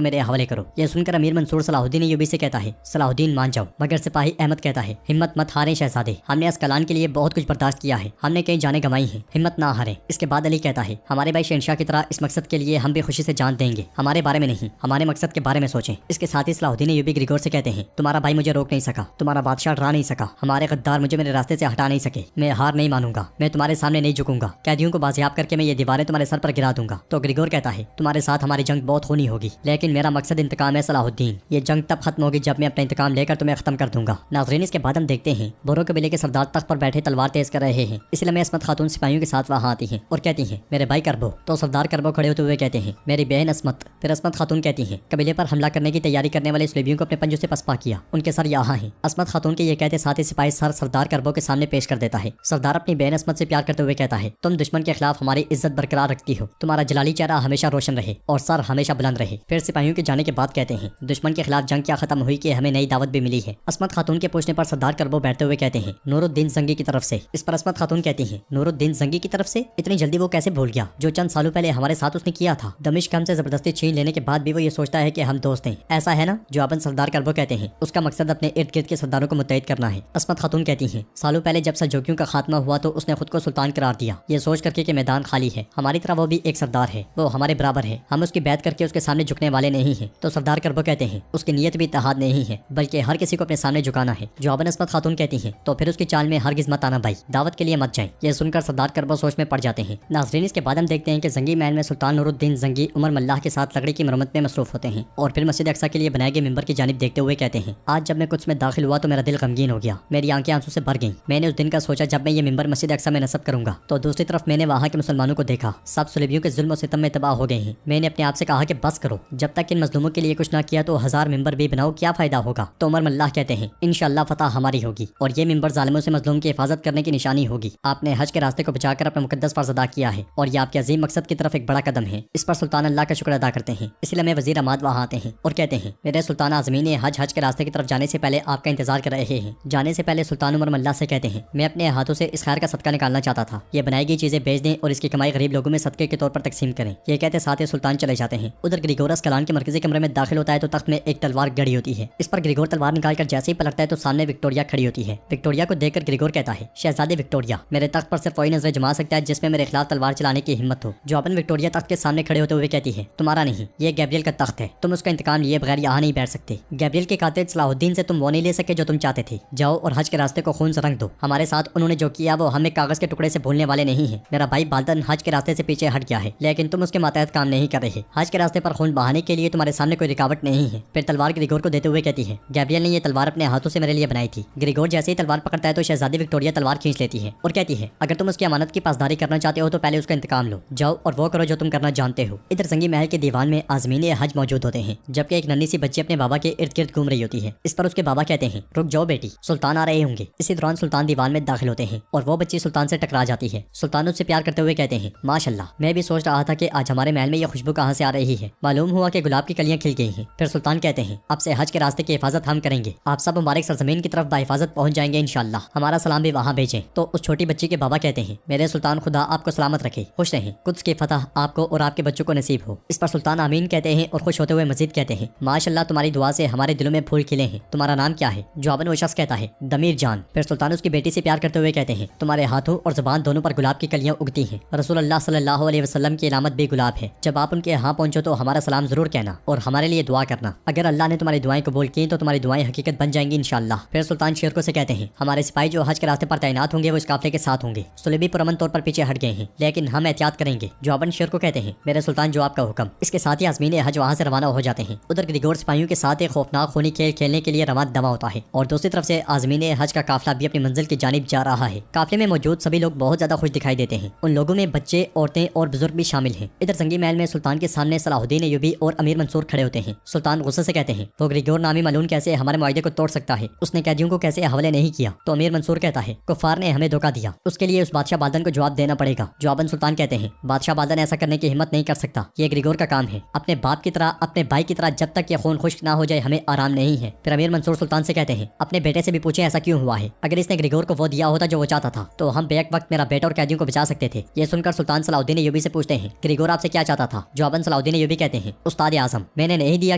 मेरे हवाले करो। यह सुनकर अमीर मंसूर सलाहुद्दीन अय्यूबी से कहता है, सलाहुद्दीन मान जाओ। मगर सिपाही अहमद कहता है, हिम्मत मत हारें शहजादे, हमने अस्कलान के लिए बहुत कुछ बर्दाश्त किया है, हमने कई जानें गंवाई हैं, हिम्मत ना हारें। इसके बाद अली कहता है, हमारे भाई शहंशाह की तरह इस मकसद के लिए हम भी खुशी से जान देंगे, हमारे बारे में नहीं, हमारे मकसद के बारे में सोचें। इसके साथ ही सलाहुद्दीन अय्यूबी ग्रिगोर से कहते हैं, तुम्हारा भाई मुझे रोक नहीं सका, तुम्हारा बादशाह डरा नहीं सका, हमारे गद्दार मुझे मेरे रास्ते से हटा नहीं सके, मैं हार नहीं मानूंगा, मैं तुम्हारे सामने नहीं झुकूंगा, कैदियों को बाजियाब करके मैं ये दीवारें तुम्हारे सर पर गिरा दूंगा। तो ग्रिगोर कहता है, तुम्हारे साथ हमारी जंग बहुत खूनी होगी, लेकिन मेरा मकसद इंतकाम है सलाहुद्दीन, ये जंग तब खत्म होगी जब मैं अपना इंतकाम लेकर तुम्हें खत्म कर दूंगा। नाज़रीन, इसके बाद हम देखते हैं बोरो कबीले के सरदार तख्त पर बैठे तलवार तेज कर रहे हैं। इसलिए मैं असमत खातून सिपाहियों के साथ वहाँ आती हैं और कहती हैं, मेरे भाई करबो। तो सरदार करबो खड़े होते हुए कहते हैं, मेरी बहन असमत। फिर असमत खातून कहती हैं, कबीले पर हमला करने की तैयारी करने वाले सुलेबियों को अपने पंजों से पसपा किया, उनके सर यहाँ हैं। असमत खातून के ये कहते साथ ही सिपाही सर सरदार करबो के सामने पेश कर देता है। सरदार अपनी बहन असमत से प्यार करते हुए कहता है, तुम दुश्मन के खिलाफ हमारी इज्जत बरकरार रखती हो, तुम्हारा जलाली चेहरा हमेशा रोशन रहे और सर हमेशा बुलंद रहे। फिर सिपाहियों के जाने के बाद कहते हैं, दुश्मन के खिलाफ जंग क्या खत्म हुई कि हमें नई दावत भी मिली है। असमत खातून के पूछने पर सरदार करबो बैठते हुए कहते हैं, नूरुद्दीन जंगी की तरफ से। इस पर असमत खातून कहती हैं, नूरुद्दीन जंगी की तरफ से? इतनी जल्दी वो कैसे भूल गया जो चंद सालों पहले हमारे साथ उसने किया था? दमिश्क हमसे जबरदस्ती छीन लेने के बाद भी वो ये सोचता है कि हम दोस्त हैं, ऐसा है ना? जवाबन सरदार करबो कहते हैं, उसका मकसद अपने इर्द गिर्द के सरदारों को मुत्तहिद करना है। असमत खातून कहती हैं, सालों पहले जब सल्जूकियों का खात्मा हुआ तो उसने खुद को सुल्तान करार दिया, ये सोच करके कि मैदान खाली है, हमारी तरह वो भी एक सरदार है, वो हमारे बराबर है, हम उसकी बैत करके उसके सामने झुकने वाले नहीं हैं। तो सरदार करबो कहते हैं, उसकी नीयत भी इत्तेहाद नहीं है, बल्कि हर किसी को अपने सामने झुकाना है। जवाबन असमत खातून कहती हैं, तो फिर उसकी चाल में हरगिज मत आना भाई, दावत के लिए मत जाएं। ये सुनकर सरदार करबो सोच में पड़ जाते हैं। नाज़रीन, इसके बाद हम देखते हैं कि जंगी महल में सुल्तान नूरुद्दीन जंगी उमर मल्लाह के साथ लकड़ी की मरम्मत में मसरूफ होते हैं और फिर मस्जिद अक्सा के लिए बनाए गए मिंबर की जानिब देखते हुए कहते हैं, आज जब मैं कुछ में दाखिल हुआ तो मेरा दिल गमगीन हो गया, मेरी आंखें आंसू से भर गईं। मैंने उस दिन का सोचा जब मैं ये मिंबर मस्जिद अक्सा में नस्ब करूंगा। तो दूसरी तरफ मैंने वहाँ के मुसलमानों को देखा, सब सुलेबियों के जुल्म और सितम में तबाह हो गए हैं। मैंने अपने आप से कहा कि बस करो, जब तक इन मजलूमों के लिए कुछ ना किया तो 1000 मिंबर भी बनाओ, क्या फायदा होगा? तो उमर मल्लाह कहते हैं, इंशाअल्लाह फतह हमारी होगी और ये मिंबर जालिमों से मजलूम की हिफाजत करने की निशानी होगी। आपने हज के रास्ते को बचाकर अपना मुकद्दस फर्ज अदा किया है और ये आपके अजीम मकसद की तरफ एक बड़ा कदम है। इस पर सुल्तान अल्लाह का शुक्र अदा करते हैं। इसलिए में वजीर अमाद वहाँ आते हैं और कहते हैं, मेरे सुल्तान आज़मीन हज के रास्ते की तरफ जाने से पहले आपका इंतजार कर रहे हैं। जाने से पहले सुल्तान उमर मल्लाह से कहते हैं, मैं अपने हाथों से इस खैर का सदका निकालना चाहता था, ये बनाई गई चीजें बेच दें और इसकी कमाई गरीब लोगों में सदके के तौर पर तकसीम करें। ये कहते साथ ही सुल्तान चले जाते हैं। उधर ग्रिगोरस कलान के मरकजी कमरे में दाखिल होता है तो तख्त में एक तलवार गड़ी होती है। इस पर ग्रिगोर तलवार निकालकर जैसे ही पलटता है तो सामने विक्टोरिया खड़ी होती है। विक्टोरिया को देखकर ग्रिगोर कहता है, शहजादे विक्टोरिया, मेरे तख्त पर सिर्फ वही नजर जमा सकता है जिसमें मेरे खिलाफ तलवार चलाने की हिम्मत हो। जो अपन विक्टोरिया तख्त के सामने खड़े होते हुए कहती है, तुम्हारा नहीं, ये गैब्रियल का तख्त है, तुम उसका इंतकाम लिए बगैर यहाँ नहीं बैठ सकते। गैब्रियल के कातिल सलाहुद्दीन से तुम वो नहीं ले सके जो तुम चाहते थे। जाओ और हज के रास्ते को खून से रंग दो। हमारे साथ उन्होंने जो किया वो हमें कागज के टुकड़े से भूलने वाले नहीं है। मेरा भाई बाल्दन हज के रास्ते से पीछे हट गया है, लेकिन तुम उसके मातहत काम नहीं कर रहे। हज के रास्ते पर खून बहाने के लिए तुम्हारे सामने कोई रुकावट नहीं है। फिर तलवार ग्रिगोर को देते हुए कहती है, गैब्रियल ने ये तलवार अपने हाथों से मेरे लिए बनाई थी। ग्रिगोर जैसे ही तलवार पकड़ता है तो शहजादी विक्टोरिया तलवार खींच लेती है और कहती है, अगर तुम उसकी अमानत की पासदारी करना चाहते हो तो पहले उसका इंतकाम लो, जाओ और वो करो जो तुम करना जानते हो। इधर जंगी महल के दीवान में आज़मीन हज मौजूद होते हैं, जबकि एक नन्ही सी बच्ची अपने बाबा के इर्द गिर्द घूम रही होती है। इस पर उसके बाबा कहते हैं, रुक जाओ बेटी, सुल्तान आ रहे होंगे। इसी दौरान सुल्तान दीवान में दाखिल होते हैं और वो बच्ची सुल्तान से टकरा जाती है। सुल्तान उससे प्यार करते हुए कहते हैं, माशाल्लाह, मैं भी सोच रहा था कि आज हमारे महल में ये खुशबू कहाँ से आ रही है, मालूम हुआ कि गुलाब की कलियां खिल गई हैं। फिर सुल्तान कहते हैं, अब से हज के रास्ते की हिफाजत हम करेंगे, आप सब मुबारक सरजमीन की तरफ बाहिफाजत पहुंच जाएंगे इंशाअल्लाह, हमारा सलाम भी वहाँ भेजें। तो उस छोटी बच्ची के बाबा कहते हैं, मेरे सुल्तान खुदा आपको सलामत रखे, खुश रहें, कुद्स की फतह आपको और आपके बच्चों को नसीब हो। इस पर सुल्तान आमीन कहते हैं और खुश होते हुए मजीद कहते हैं, माशाल्लाह, तुम्हारी दुआ से हमारे दिलों में फूल खिले हैं। तुम्हारा नाम क्या है? जवाबन वो शख्स कहता है, दमीर जान। फिर सुल्तान उसकी बेटी से प्यार करते हुए कहते हैं, तुम्हारे हाथों और जुबान दोनों पर गुलाब की कलियां उगती हैं। रसूल अल्लाह सल्लल्लाहु अलैहि वसल्लम की इलामत भी गुलाब है। जब आप उनके यहाँ पहुंचो तो हमारा सलाम जरूर कहना और हमारे लिए दुआ करना। अगर अल्लाह ने तुम्हारी दुआएं कबूल की तो तुम्हारी दुआएं हकीकत बन जाएंगी इंशाअल्लाह। फिर सुल्तान शेरको से कहते हैं, हमारे सिपाही जो हज के रास्ते पर तैनात होंगे वो इस काफिले के साथ होंगे। सुलेबी पुरअमन तौर पर पीछे हट गए हैं, लेकिन हम एहतियात करेंगे। जवाबन शेर को कहते हैं, मेरे सुल्तान जो आपका हुक्म। इसके साथ ही आज़मीन हज वहाँ से रवाना हो जाते हैं। उधर ग्रिगोर सिपाहियों के साथ एक खौफनाक खूनी खेल खेलने के लिए रवाना दवा होता है और दूसरी तरफ से आज़मीन हज का काफिला भी अपनी मंजिल की जानिब जा रहा है। काफिले में मौजूद सभी लोग बहुत ज्यादा खुश दिखाई देते हैं। उन लोगों में बच्चे, औरतें और बुजुर्ग भी शामिल हैं। इधर जंगी महल में सुल्तान के सामने सलाहुद्दीन अय्यूबी और अमीर मंसूर खड़े होते हैं। सुल्तान गुस्से से कहते हैं, वो ग्रिगोर नामी मलून कैसे हमारे मुआहदे को तोड़ सकता है? उसने कैदियों को कैसे हवाले नहीं किया? तो अमीर मंसूर कहता है, कुफार ने हमें धोखा दिया, उसके लिए उस बादशाह बाल्दन को जवाब देना पड़ेगा। जवाबन सुल्तान कहते हैं, बादशाह बाल्दन ऐसा करने की हिम्मत नहीं कर सकता, ये ग्रिगोर का काम है। अपने बाप की तरह, अपने भाई की तरह जब तक ये खून खुश्क ना हो जाए हमें आराम नहीं है। फिर अमीर मंसूर सुल्तान से कहते हैं, अपने बेटे से भी पूछे ऐसा क्यों हुआ है? अगर इसने ग्रिगोर को वो दिया होता जो वो चाहता था तो हम हम बेहक वक्त मेरा बेटा और कैदियों को बचा सकते थे। ये सुनकर सुल्तान सलाहुद्दीन अय्यूबी से पूछते हैं, ग्रिगोर आपसे क्या चाहता था? जवाबन सलाहुद्दीन अय्यूबी कहते हैं, उस्ताद आजम, मैंने नहीं दिया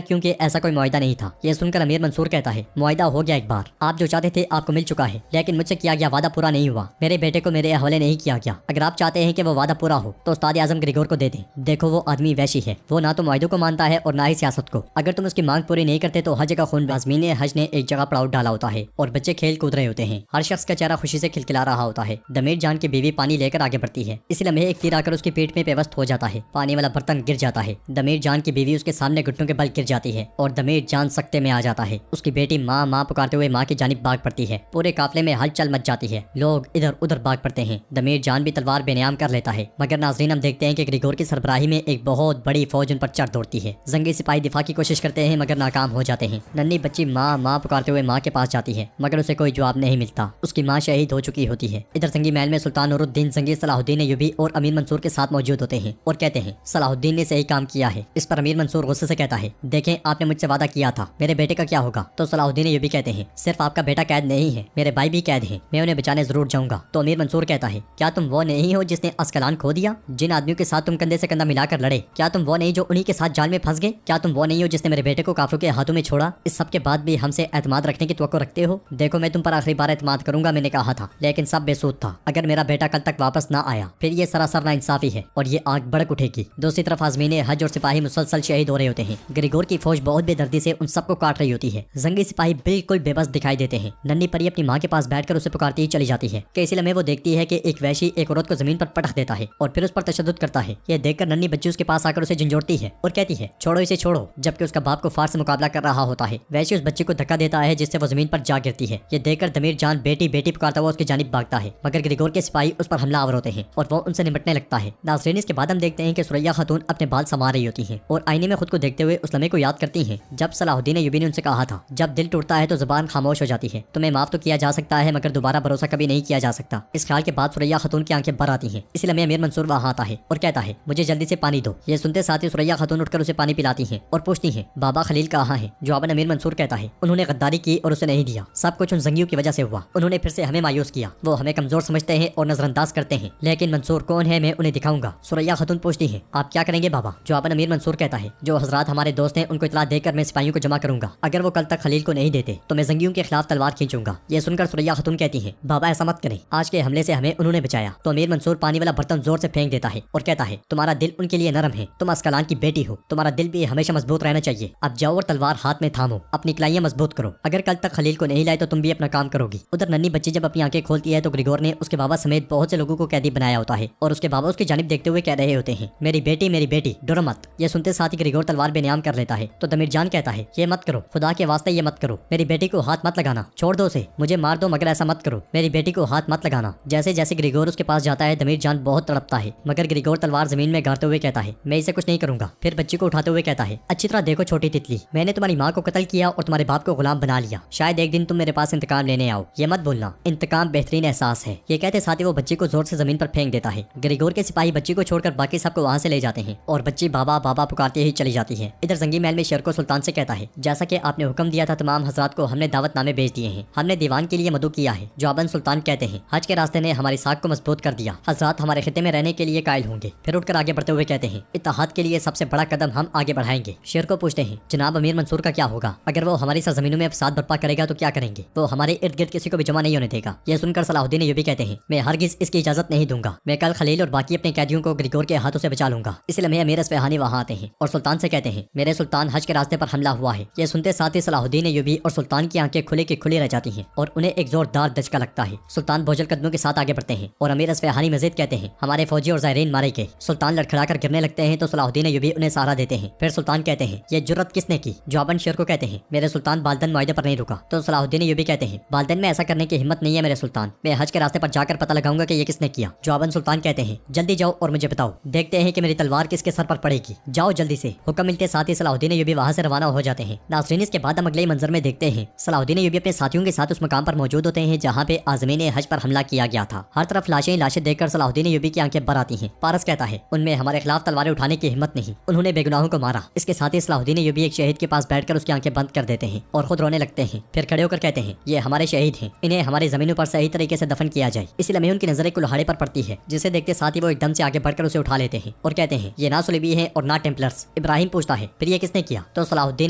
क्योंकि ऐसा कोई मुआहिदा नहीं था। ये सुनकर अमीर मंसूर कहता है, मुआहिदा हो गया एक बार, आप जो चाहते थे आपको मिल चुका है, लेकिन मुझसे किया गया वादा पूरा नहीं हुआ। मेरे बेटे को मेरे हवाले नहीं किया गया। अगर आप चाहते हैं कि वो वादा पूरा हो तो उस्ताद आजम ग्रिगोर को दे दें। देखो वो आदमी वैशी है, वो ना तो मुआहिदों को मानता है और ना ही सियासत को। अगर तुम उसकी मांग पूरी नहीं करते तो हज का खून आज़मीन हज ने एक जगह पड़ाव डाला होता है और बच्चे खेल कूद रहे होते हैं। हर शख्स का चेहरा खुशी से खिलखिला रहा होता है। दमीर जान की बीवी पानी लेकर आगे बढ़ती है। इस लम्हे एक तीर आकर उसकी पीठ में पेवस्त हो जाता है। पानी वाला बर्तन गिर जाता है। दमीर जान की बीवी उसके सामने घुटनों के बल गिर जाती है और दमीर जान सकते में आ जाता है। उसकी बेटी माँ माँ पुकारते हुए माँ की जानिब भाग पड़ती है। पूरे काफिले में हलचल मच जाती है। लोग इधर उधर भाग पड़ते हैं। दमीर जान भी तलवार बेनियाम कर लेता है, मगर नाज़रीन हम देखते हैं कि ग्रिगोर की सरबराही में एक बहुत बड़ी फौज उन पर चढ़ दौड़ती है। जंगी सिपाही दिफा की कोशिश करते हैं मगर नाकाम हो जाते हैं। नन्ही बच्ची माँ माँ पुकारते हुए माँ के पास जाती है, मगर उसे कोई जवाब नहीं मिलता। उसकी माँ शहीद हो चुकी होती है। इधर जंगी महल में सुल्तान नूरुद्दीन जंगी सलाहुद्दीन अय्यूबी और अमीर मंसूर के साथ मौजूद होते हैं और कहते हैं, सलाहुद्दीन ने सही काम किया है। इस पर अमीर मंसूर गुस्से से कहता है, देखें आपने मुझसे वादा किया था, मेरे बेटे का क्या होगा? तो सलाहुद्दीन अय्यूबी कहते हैं, सिर्फ आपका बेटा कैद नहीं है, मेरे भाई भी कैद हैं, मैं उन्हें बचाने जरूर जाऊंगा। तो अमीर मंसूर कहता है, क्या तुम वो नहीं हो जिसने अस्कलान खो दिया? जिन आदमियों के साथ तुम कंधे से कंधा मिलाकर लड़े, क्या तुम वो नहीं जो उन्हीं के साथ जाल में फंस गए? क्या तुम वो नहीं हो जिसने मेरे बेटे को काफिरों के हाथों में छोड़ा? इस सब के बाद भी हमसे एतमाद रखने की तवक्को रखते हो? देखो मैं तुम पर आखिरी बार एतमाद करूंगा मैंने कहा था, लेकिन सब बेसूद था। अगर मेरा बेटा कल तक वापस ना आया फिर ये सरासर नाइंसाफी है और ये आग भड़क उठेगी। दूसरी तरफ आज़मीन हज और सिपाही मुसलसल शहीद हो रहे होते हैं। ग्रिगोर की फौज बहुत बेदर्दी से उन सबको काट रही होती है। जंगी सिपाही बिल्कुल बेबस दिखाई देते हैं। नन्ही परी अपनी माँ के पास बैठकर उसे पुकारती ही चली जाती है कि इसी लम्हे वो देखती है कि एक वैशी एक औरत को जमीन पर पटक देता है और फिर उस पर तशद्दुद करता है। ये देखकर नन्ही बच्ची उसके पास आकर उसे झंझोड़ती है और कहती है, छोड़ो इसे छोड़ो, जबकि उसका बाप कुफार से मुकाबला कर रहा होता है। वैशी उस बच्ची को धक्का देता है जिससे वो जमीन पर जा गिरती है। ये देखकर दमीर जान बेटी बेटी पुकारता हुआ उसकी जानिब भागता है, मगर ग्रिगोर के सिपाही उस पर हमला आवर होते हैं और वो उनसे निपटने लगता है। नाज़रीन इसके बाद हम देखते हैं कि सुरैया खातून अपने बाल संवार रही होती हैं और आईने में खुद को देखते हुए उस लम्हे को याद करती हैं जब सलाहुद्दीन अय्यूबी ने उनसे कहा था, जब दिल टूटता है तो जुबान खामोश हो जाती है। तुम्हें माफ तो किया जा सकता है मगर दोबारा भरोसा कभी नहीं किया जा सकता। इस ख्याल के बाद सुरैया खातून की आंखें भर आती हैं। इस लम्हे अमीर मंसूर वहाँ आता है और कहता है, मुझे जल्दी से पानी दो। ये सुनते साथ ही सुरैया खातून उठकर उसे पानी पिलाती हैं और पूछती हैं, बाबा खलील कहाँ है? जवाबन अमीर मंसूर कहता है, उन्होंने गद्दारी की और उसे नहीं दिया। सब कुछ उन जंगियों की वजह से हुआ। उन्होंने फिर से हमें मायूस किया। वो हमें कमजोर समझते हैं और नजरअंदाज करते हैं, लेकिन मंसूर कौन है मैं उन्हें दिखाऊंगा। सुरैया खातून पूछती है, आप क्या करेंगे बाबा? जवाबन अमीर मंसूर कहता है, जो हजरात हमारे दोस्त हैं उनको इतला देकर मैं सिपाहियों को जमा करूंगा। अगर वो कल तक खलील को नहीं देते तो मैं जंगियों के खिलाफ तलवार खींचूंगा। ये सुनकर सुरैया खातून कहती है, बाबा ऐसा मत करें, आज के हमले से हमें उन्होंने बचाया। तो अमीर मंसूर पानी वाला बर्तन जोर से फेंक देता है और कहता है, तुम्हारा दिल उनके लिए नरम है, तुम अस्कलान की बेटी हो, तुम्हारा दिल भी हमेशा मजबूत रहना चाहिए। अब जाओ और तलवार हाथ में थामो, अपनी कलाइयां मजबूत करो। अगर कल तक खलील को नहीं लाए तो तुम भी अपना काम करोगी। उधर नन्ही बच्ची जब अपनी आंखें खोलती है तो ग्रिगोर ने उसके बाबा समेत बहुत से लोगों को कैदी बनाया होता है और उसके बाबा उसकी जानिब देखते हुए कह रहे होते हैं, मेरी बेटी डरो मत। ये सुनते साथ ही ग्रिगोर तलवार बेनियाम कर लेता है। तो दमीर जान कहता है, ये मत करो, खुदा के वास्ते ये मत करो, मेरी बेटी को हाथ मत लगाना, छोड़ दो उसे, मुझे मार दो मगर ऐसा मत करो, मेरी बेटी को हाथ मत लगाना। जैसे जैसे ग्रिगोर उसके पास जाता है दमीर जान बहुत तड़पता है, मगर ग्रिगोर तलवार जमीन में गाड़ते हुए कहता है, मैं इसे कुछ नहीं करूंगा। फिर बच्ची को उठाते हुए कहता है, अच्छी तरह देखो छोटी तितली, मैंने तुम्हारी माँ को कत्ल किया और तुम्हारे बाप को गुलाम बना लिया। शायद एक दिन तुम मेरे पास इंतकाम लेने आओ, ये मत भूलना, इंतकाम बेहतरीन एहसास है। ये कहते साथ ही वो बच्ची को जोर से जमीन पर फेंक देता है। ग्रिगोर के सिपाही बच्ची को छोड़कर बाकी सबको वहाँ से ले जाते हैं और बच्ची बाबा बाबा पुकारते ही चली जाती है। इधर जंगी महल में शेर को सुल्तान से कहता है, जैसा कि आपने हुक्म दिया था तमाम हजरात को हमने दावतनामे भेज दिए हैं, हमने दीवान के लिए मदु किया है। जवाबन सुल्तान कहते हैं, हज के रास्ते ने हमारी साख को मजबूत कर दिया, हजरात हमारे खिते में रहने के लिए कायल होंगे। फिर उठकर आगे बढ़ते हुए कहते हैं, इत्तेहाद के लिए सबसे बड़ा कदम हम आगे बढ़ाएंगे। शेर को पूछते हैं, जनाब अमीर मंसूर का क्या होगा? अगर वो हमारी सरजमीनों में फसाद बर्पा करेगा तो क्या करेंगे? वो हमारे इर्द गिर्द किसी को भी जमा नहीं होने देगा। ये सुनकर सलाहुद्दीन अय्यूबी कहते हैं, मैं हरगिज इसकी इजाजत नहीं दूंगा, मैं कल खलील और बाकी अपने कैदियों को ग्रिगोर के हाथों से बचा लूंगा। इसलिए मैं अमीर अस्फहानी वहाँ आते हैं और सुल्तान से कहते हैं, मेरे सुल्तान हज के रास्ते पर हमला हुआ है। ये सुनते साथ ही सलाहुद्दीन अय्यूबी और सुल्तान की आंखें खुली की खुली रह जाती हैं और उन्हें एक जोरदार दचका लगता है। सुल्तान बोझल कदमों के साथ आगे बढ़ते हैं और अमीर अस्फहानी मजीद कहते हैं, हमारे फौजी और ज़ायरीन मारे गए। सुल्तान लड़खड़ाकर गिरने लगते हैं तो सलाहुद्दीन अय्यूबी उन्हें सहारा देते हैं। फिर सुल्तान कहते हैं, ये जुर्रत किसने की? जवाबन शेर को कहते हैं, मेरे सुल्तान बालदन मुआहदे पर नहीं रुका। तो सलाहुद्दीन अय्यूबी कहते हैं, बालदन में ऐसा करने की हिम्मत नहीं है मेरे सुल्तान, मैं हज के रास्ते पर जाकर पता लगाऊंगा कि ये किसने किया। जवाबन सुल्तान कहते हैं, जल्दी जाओ और मुझे बताओ, देखते हैं कि मेरी तलवार किसके सर पर पड़ेगी, जाओ जल्दी से। हुक्म मिलते साथ ही सलाहुद्दीन अय्यूबी वहाँ से रवाना हो जाते हैं। नाज़रीन इसके बाद हम अगले मंजर में देखते हैं सलाहुद्दीन अय्यूबी अपने साथियों के साथ उस मकाम पर मौजूद होते हैं जहाँ पे आज़मीन हज पर हमला किया गया था। हर तरफ लाशें लाशें देखकर सलाहुद्दीन अय्यूबी की आंखें भर आती हैं। पारस कहता है, उनमें हमारे खिलाफ तलवारें उठाने की हिम्मत नहीं, उन्होंने बेगुनाहों को मारा। इसके साथ ही सलाहुद्दीन अय्यूबी एक शहीद के पास बैठकर उसकी आंखें बंद कर देते हैं और खुद रोने लगते हैं। फिर खड़े होकर कहते हैं, ये हमारे शहीद हैं, इन्हें हमारी जमीनों पर सही तरीके से दफन किया जाए। इसी लम्हे उनकी नजर एक कुल्हाड़े पर पड़ती है, जिसे देखते साथ ही वो एकदम से आगे बढ़कर उसे उठा लेते हैं और कहते हैं ये ना सुलेबी है और ना टेम्पलर्स। इब्राहिम पूछता है फिर ये किसने किया? तो सलाहुद्दीन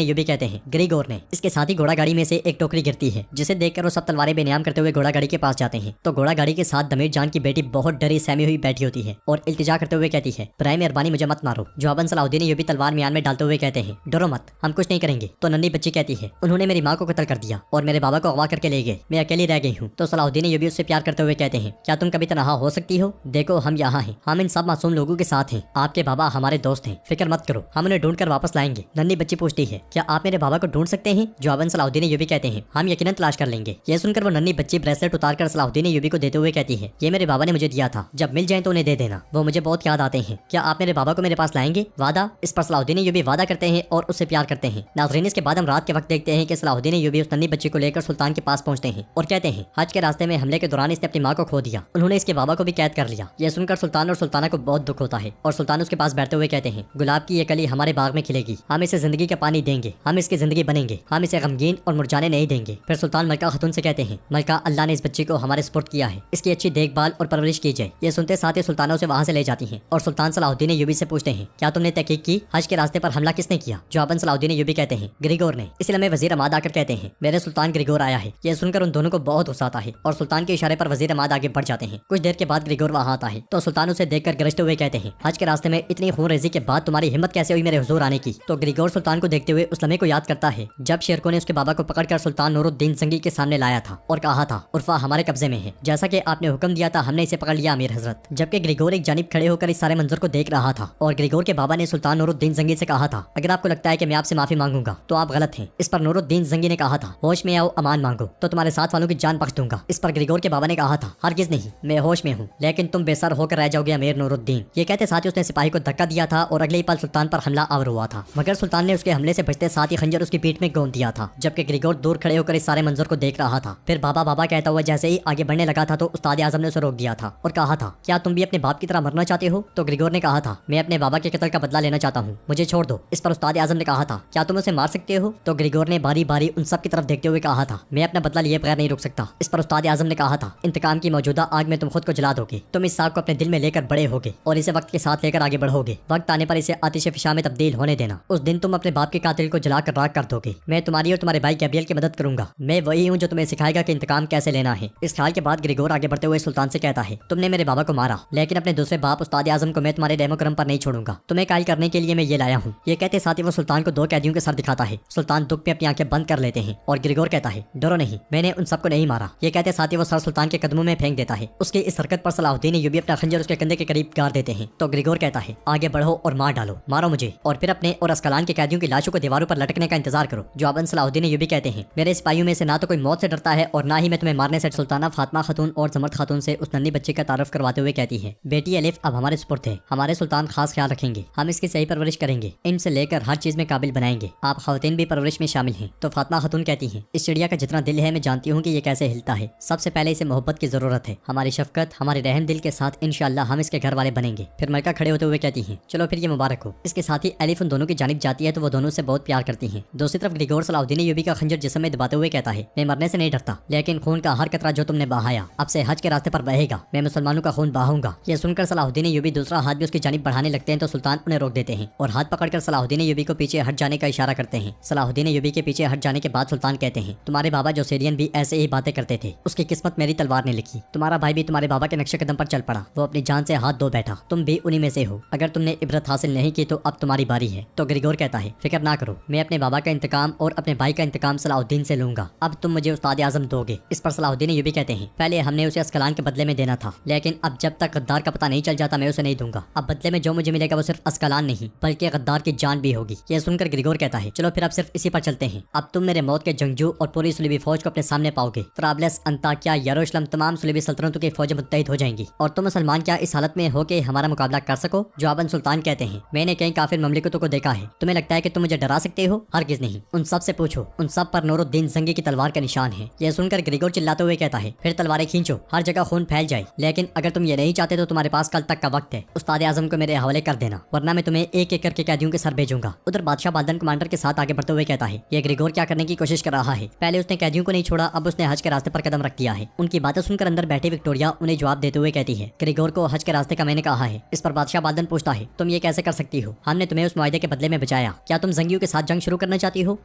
अय्यूबी कहते हैं ग्रिगोर ने। इसके साथ ही घोड़ा गाड़ी में से एक टोकरी गिरती है, जिसे देखकर वो सब तलवारें बेनियाम करते हुए घोड़ा गाड़ी के पास जाते हैं। तो घोड़ा गाड़ी के साथ दमीर जान की बेटी बहुत डरी सहमी हुई बैठी होती है और इल्तिजा करते हुए कहती है बराए मेहरबानी मुझे मत मारो। जवाबन सलाहुद्दीन अय्यूबी तलवार म्यान में डालते हुए कहते हैं डरो मत, हम कुछ नहीं करेंगे। तो नन्ही बच्ची कहती है उन्होंने मेरी माँ को कत्ल कर दिया और मेरे बाबा को अगवा करके ले गए, मैं अकेली रह गई हूँ। तो सलाहुद्दीन अय्यूबी उससे प्यार करते हुए कहते हैं क्या तुम कभी तनहा हो सकती हो? देखो हम यहाँ हैं, हम इन सब मासूम लोगों के साथ हैं, आपके बाबा हमारे दोस्त हैं, फिक्र मत करो, हम उन्हें ढूंढ कर वापस लाएंगे। नन्ही बच्ची पूछती है क्या आप मेरे बाबा को ढूंढ सकते हैं? जवाबन सलाहुद्दीन अय्यूबी कहते हैं हम यकीनन तलाश कर लेंगे। ये सुनकर वो नन्ही बच्ची ब्रेसलेट उतार कर सलाहुद्दीन अय्यूबी को देते हुए कहती है ये मेरे बाबा ने मुझे दिया था, जब मिल जाए तो उन्हें दे देना, वो मुझे बहुत याद आते हैं। क्या आप मेरे बाबा को मेरे पास लाएंगे? वादा? इस पर सलाहुद्दीन अय्यूबी वादा करते हैं और उससे प्यार करते हैं। नाज़रीन इसके बाद हम रात के वक्त देखते हैं कि सलाहुद्दीन अय्यूबी उस नन्ही बच्ची को लेकर सुल्तान के पास पहुंचते हैं और कहते हैं हज के रास्ते में हमले के दौरान इसने अपनी माँ को खो दिया, उन्होंने इसके बाबा को भी कैद कर लिया। यह सुनकर सुल्तान और सुल्ताना को बहुत दुख होता है और सुल्तान उसके पास बैठते हुए कहते हैं गुलाब की ये कली हमारे बाग में खिलेगी, हम इसे जिंदगी का पानी देंगे, हम इसकी जिंदगी बनेंगे, हम इसे गमगीन और मुरझाने नहीं देंगे। फिर सुल्तान मलका खातून से कहते हैं मलका अल्लाह ने इस बच्ची को हमारे सुपुर्द किया है, इसकी अच्छी देखभाल और परवरिश की जाए। ये सुनते साथ ही सुल्ताना उसे वहाँ से ले जाती है और सुल्तान सलाहुद्दीन अय्यूबी से पूछते हैं क्या तुमने तहकीक की हज के रास्ते पर हमला किसने किया? जवाबन सलाहुद्दीन अय्यूबी कहते हैं ग्रिगोर ने। इसी लम्हे वजीर अमाद आकर कहते हैं मेरे सुल्तान ग्रिगोर आया है। यह सुनकर उन दोनों को बहुत गुस्सा आता है और सुल्तान के इशारे पर वजीर अमाद आगे बढ़ जाते हैं। कुछ देर के बाद ग्रिगोर वहाँ आता है तो सुल्तान उसे देखकर गरजते हुए कहते हैं हज के रास्ते में इतनी खून रेजी के बाद तुम्हारी हिम्मत कैसे हुई मेरे हुजूर आने की? तो ग्रिगोर सुल्तान को देखते हुए उस लम्हे को याद करता है जब शेरको ने उसके बाबा को पकड़कर सुल्तान नूरुद्दीन जंगी के सामने लाया था और कहा था उर्फा हमारे कब्जे में है, जैसा कि आपने हुक्म दिया था हमने इसे पकड़ लिया अमीर हजरत। जबकि ग्रिगोर एक जानिब खड़े होकर इस सारे मंजर को देख रहा था और ग्रिगोर के बाबा ने सुल्तान नूरुद्दीन जंगी से कहा था अगर आपको लगता है कि मैं आपसे माफी मांगूंगा तो आप गलत हैं। इस पर नूरुद्दीन जंगी ने कहा था होश में आओ अमान मांगो तो तुम्हारे साथ वालों की जान बख्श दूंगा। इस पर ग्रिगोर के बाबा ने कहा था हरगिज नहीं, मैं होश में हूँ, लेकिन तुम बेसर होकर रह जाओगे अमीर नूरुद्दीन। ये कहते साथ ही उसने सिपाही को धक्का दिया था और अगले ही पल सुल्तान पर हमला आवर हुआ था, मगर सुल्तान ने उसके हमले से बचते साथ ही खंजर उसकी पीठ में गोंद दिया था। जबकि ग्रिगोर दूर खड़े होकर इस सारे मंजर को देख रहा था। फिर बाबा बाबा कहता हुआ जैसे ही आगे बढ़ने लगा था तो उस्ताद आजम ने उसे रोक दिया था और कहा था क्या तुम भी अपने बाप की तरह मरना चाहते हो? तो ग्रिगोर ने कहा था मैं अपने बाबा के कत्ल का बदला लेना चाहता हूँ, मुझे छोड़ दो। इस पर उस्ताद आजम ने कहा था क्या तुम उसे मार सकते हो? तो ग्रिगोर ने बारी बारी उन सब की तरफ देखते हुए कहा था मैं अपना बदला लिए बगैर नहीं रुक सकता। इस पर उस्ताद आजम ने कहा था इंतकाम की मौजूदा आग में तुम खुद को जला दोगे, तुम इस आग को अपने दिल में लेकर बड़े होगे और इसे वक्त के साथ लेकर आगे बढ़ोगे, वक्त आने पर इसे आतिश फिशा में तब्दील होने देना, उस दिन तुम अपने बाप के कातिल को जला कर राख कर दोगे। मैं तुम्हारी और तुम्हारे भाई गैब्रियल की मदद करूंगा, मैं वही हूँ जो तुम्हें सिखाएगा कि इंतकाम कैसे लेना है। इस ख्याल के बाद ग्रिगोर आगे बढ़ते हुए सुल्तान से कहता है तुमने मेरे बाबा को मारा, लेकिन अपने दूसरे बाप उस्ताद आजम को मैं तुम्हारे रहमो करम पर नहीं छोड़ूंगा, तुम्हें कायल करने के लिए मैं ये लाया हूँ। ये कहते साथ ही वो सुल्तान को 2 कैदियों के सर दिखाता है। सुल्तान दुख में अपनी आंखें बंद कर लेते हैं और ग्रिगोर कहता है डरो नहीं, मैंने उन सबको नहीं मारा। ये कहते साथ ही वो सर सुल्तान के कदमों में फेंक देता है। उसकी इस हरकत पर सलाहुद्दीन अय्यूबी अपना खंजर उसके कंधे के करीब गाड़ देते हैं। तो ग्रिगोर कहता है आगे बढ़ो और मार डालो, मारो मुझे और फिर अपने और अस्कलान के कैदियों की लाशों को दीवारों पर लटकने का इंतजार करो। जवाबन सलाहुद्दीन अय्यूबी कहते हैं मेरे सिपाहियों में से ना तो कोई मौत से डरता है और ना ही मैं तुम्हें मारने से। सुल्ताना फातिमा खातून और जमरत खातून से उस नन्ही बच्चे का तारुफ करवाते हुए कहती है बेटी अलिफ अब हमारे सुपुर्द है, हमारे सुल्तान खास ख्याल रखेंगे, हम इसकी सही परवरिश करेंगे, इनसे लेकर हर चीज में काबिल बनाएंगे, आप खवातीन भी परवरिश में शामिल हैं। तो फातिमा खातून कहती हैं इस चिड़िया का जितना दिल है मैं जानती हूँ कि ये कैसे हिलता है, सबसे पहले इसे मोहब्बत की जरूरत है, हमारी शफकत हमारे रहम दिल के साथ इंशाअल्लाह हम इसके घर वाले बनेंगे। फिर मलका खड़े होते हुए कहती हैं चलो फिर ये मुबारक हो। इसके साथ ही अलिफ उन दोनों की जानिब जाती है तो वो दोनों से बहुत प्यार करती हैं। दूसरी तरफ ग्रिगोर सलाहुद्दीन अय्यूबी का खंजर जिस्म में दबाते हुए कहता है मैं मरने से नहीं डरता, लेकिन खून का हर कतरा जो तुमने बहाया अब से हज के रास्ते पर बहेगा, मैं मुसलमानों का खून बहाऊंगा। ये सुनकर सलाहुद्दीन अय्यूबी दूसरा हाथ भी उसकी जानिब बढ़ाने लगते हैं तो सुल्तान उन्हें रोक देते हैं और हाथ पकड़कर सलाहुद्दीन अय्यूबी को पीछे हट जाने का इशारा करते हैं। सलाहुद्दीन अय्यूबी के पीछे हट जाने के बाद सुल्तान कहते हैं तुम्हारे बाबा जो सीरियन भी ऐसे ही बातें करते थे, उसकी किस्मत मेरी तलवार ने लिखी, तुम्हारा भाई भी तुम्हारे बाबा के नक्शे कदम पर चल पड़ा, वो अपनी जान से हाथ धो बैठा, तुम भी उन्हीं में से हो, अगर तुमने इबरत हासिल नहीं की तो अब तुम्हारी बारी है। तो ग्रिगोर कहता है फिक्र ना करो, मैं अपने बाबा का इंतकाम और अपने भाई का इंतकाम सलाहुद्दीन से लूंगा, अब तुम मुझे उस्ताद आजम दोगे। इस पर सलाहुद्दीन अय्यूबी कहते हैं पहले हमने उसे अस्कलान के बदले में देना था, लेकिन अब जब तक गद्दार का पता नहीं चल जाता मैं उसे नहीं दूंगा, अब बदले में जो मुझे मिलेगा वो सिर्फ अस्कलान नहीं बल्कि गद्दार की जान भी होगी। यह सुनकर ग्रिगोर कहता है चलो फिर अब सिर्फ इसी पर चलते हैं, अब तुम मेरे मौत के जंगजू और पूरी सुलेबी फौज को अपने सामने पाओगे, त्राबलस अंताकिया यरूशलेम तमाम सुलेबी सल्तनतों की फौजें मुत्तहिद हो जाएंगी और तुम मुसलमान क्या इस हालत में हो के हमारा मुकाबला कर सको? जवाबन सुल्तान कहते हैं मैंने कई काफिर ममलिकतों को देखा है, तुम्हें लगता है कि तुम मुझे डरा सकते हो? हरगिज नहीं, उन सब से पूछो, उन सब पर नूरुद्दीन जंगी की तलवार का निशान है। यह सुनकर ग्रिगोर चिल्लाते हुए कहता है फिर तलवारें खींचो, हर जगह खून फैल जाए, लेकिन अगर तुम ये नहीं चाहते तो तुम्हारे पास कल तक का वक्त है, उस्ताद आजम को मेरे हवाले कर देना वरना मैं तुम्हें एक एक करके कैदियों के सर भेजूंगा। उधर बादशाह बाल्दन कमांडर के साथ आगे बढ़ते हुए कहता है ये ग्रिगोर क्या करने की कोशिश कर रहा है, पहले उसने कैदियों को नहीं छोड़ा, अब उसने हज के रास्ते पर कदम रख दिया है। उनकी बातें सुनकर सुनकर अंदर बैठी विक्टोरिया उन्हें जवाब देते हुए कहती है, ग्रेगोर को हज के रास्ते का मैंने कहा है। इस पर बादशाह बाल्दन पूछता है, तुम ये कैसे कर सकती हो? हमने तुम्हें उस मुआहदे के बदले में बचाया, क्या तुम जंगियों के साथ जंग शुरू करना चाहती हो?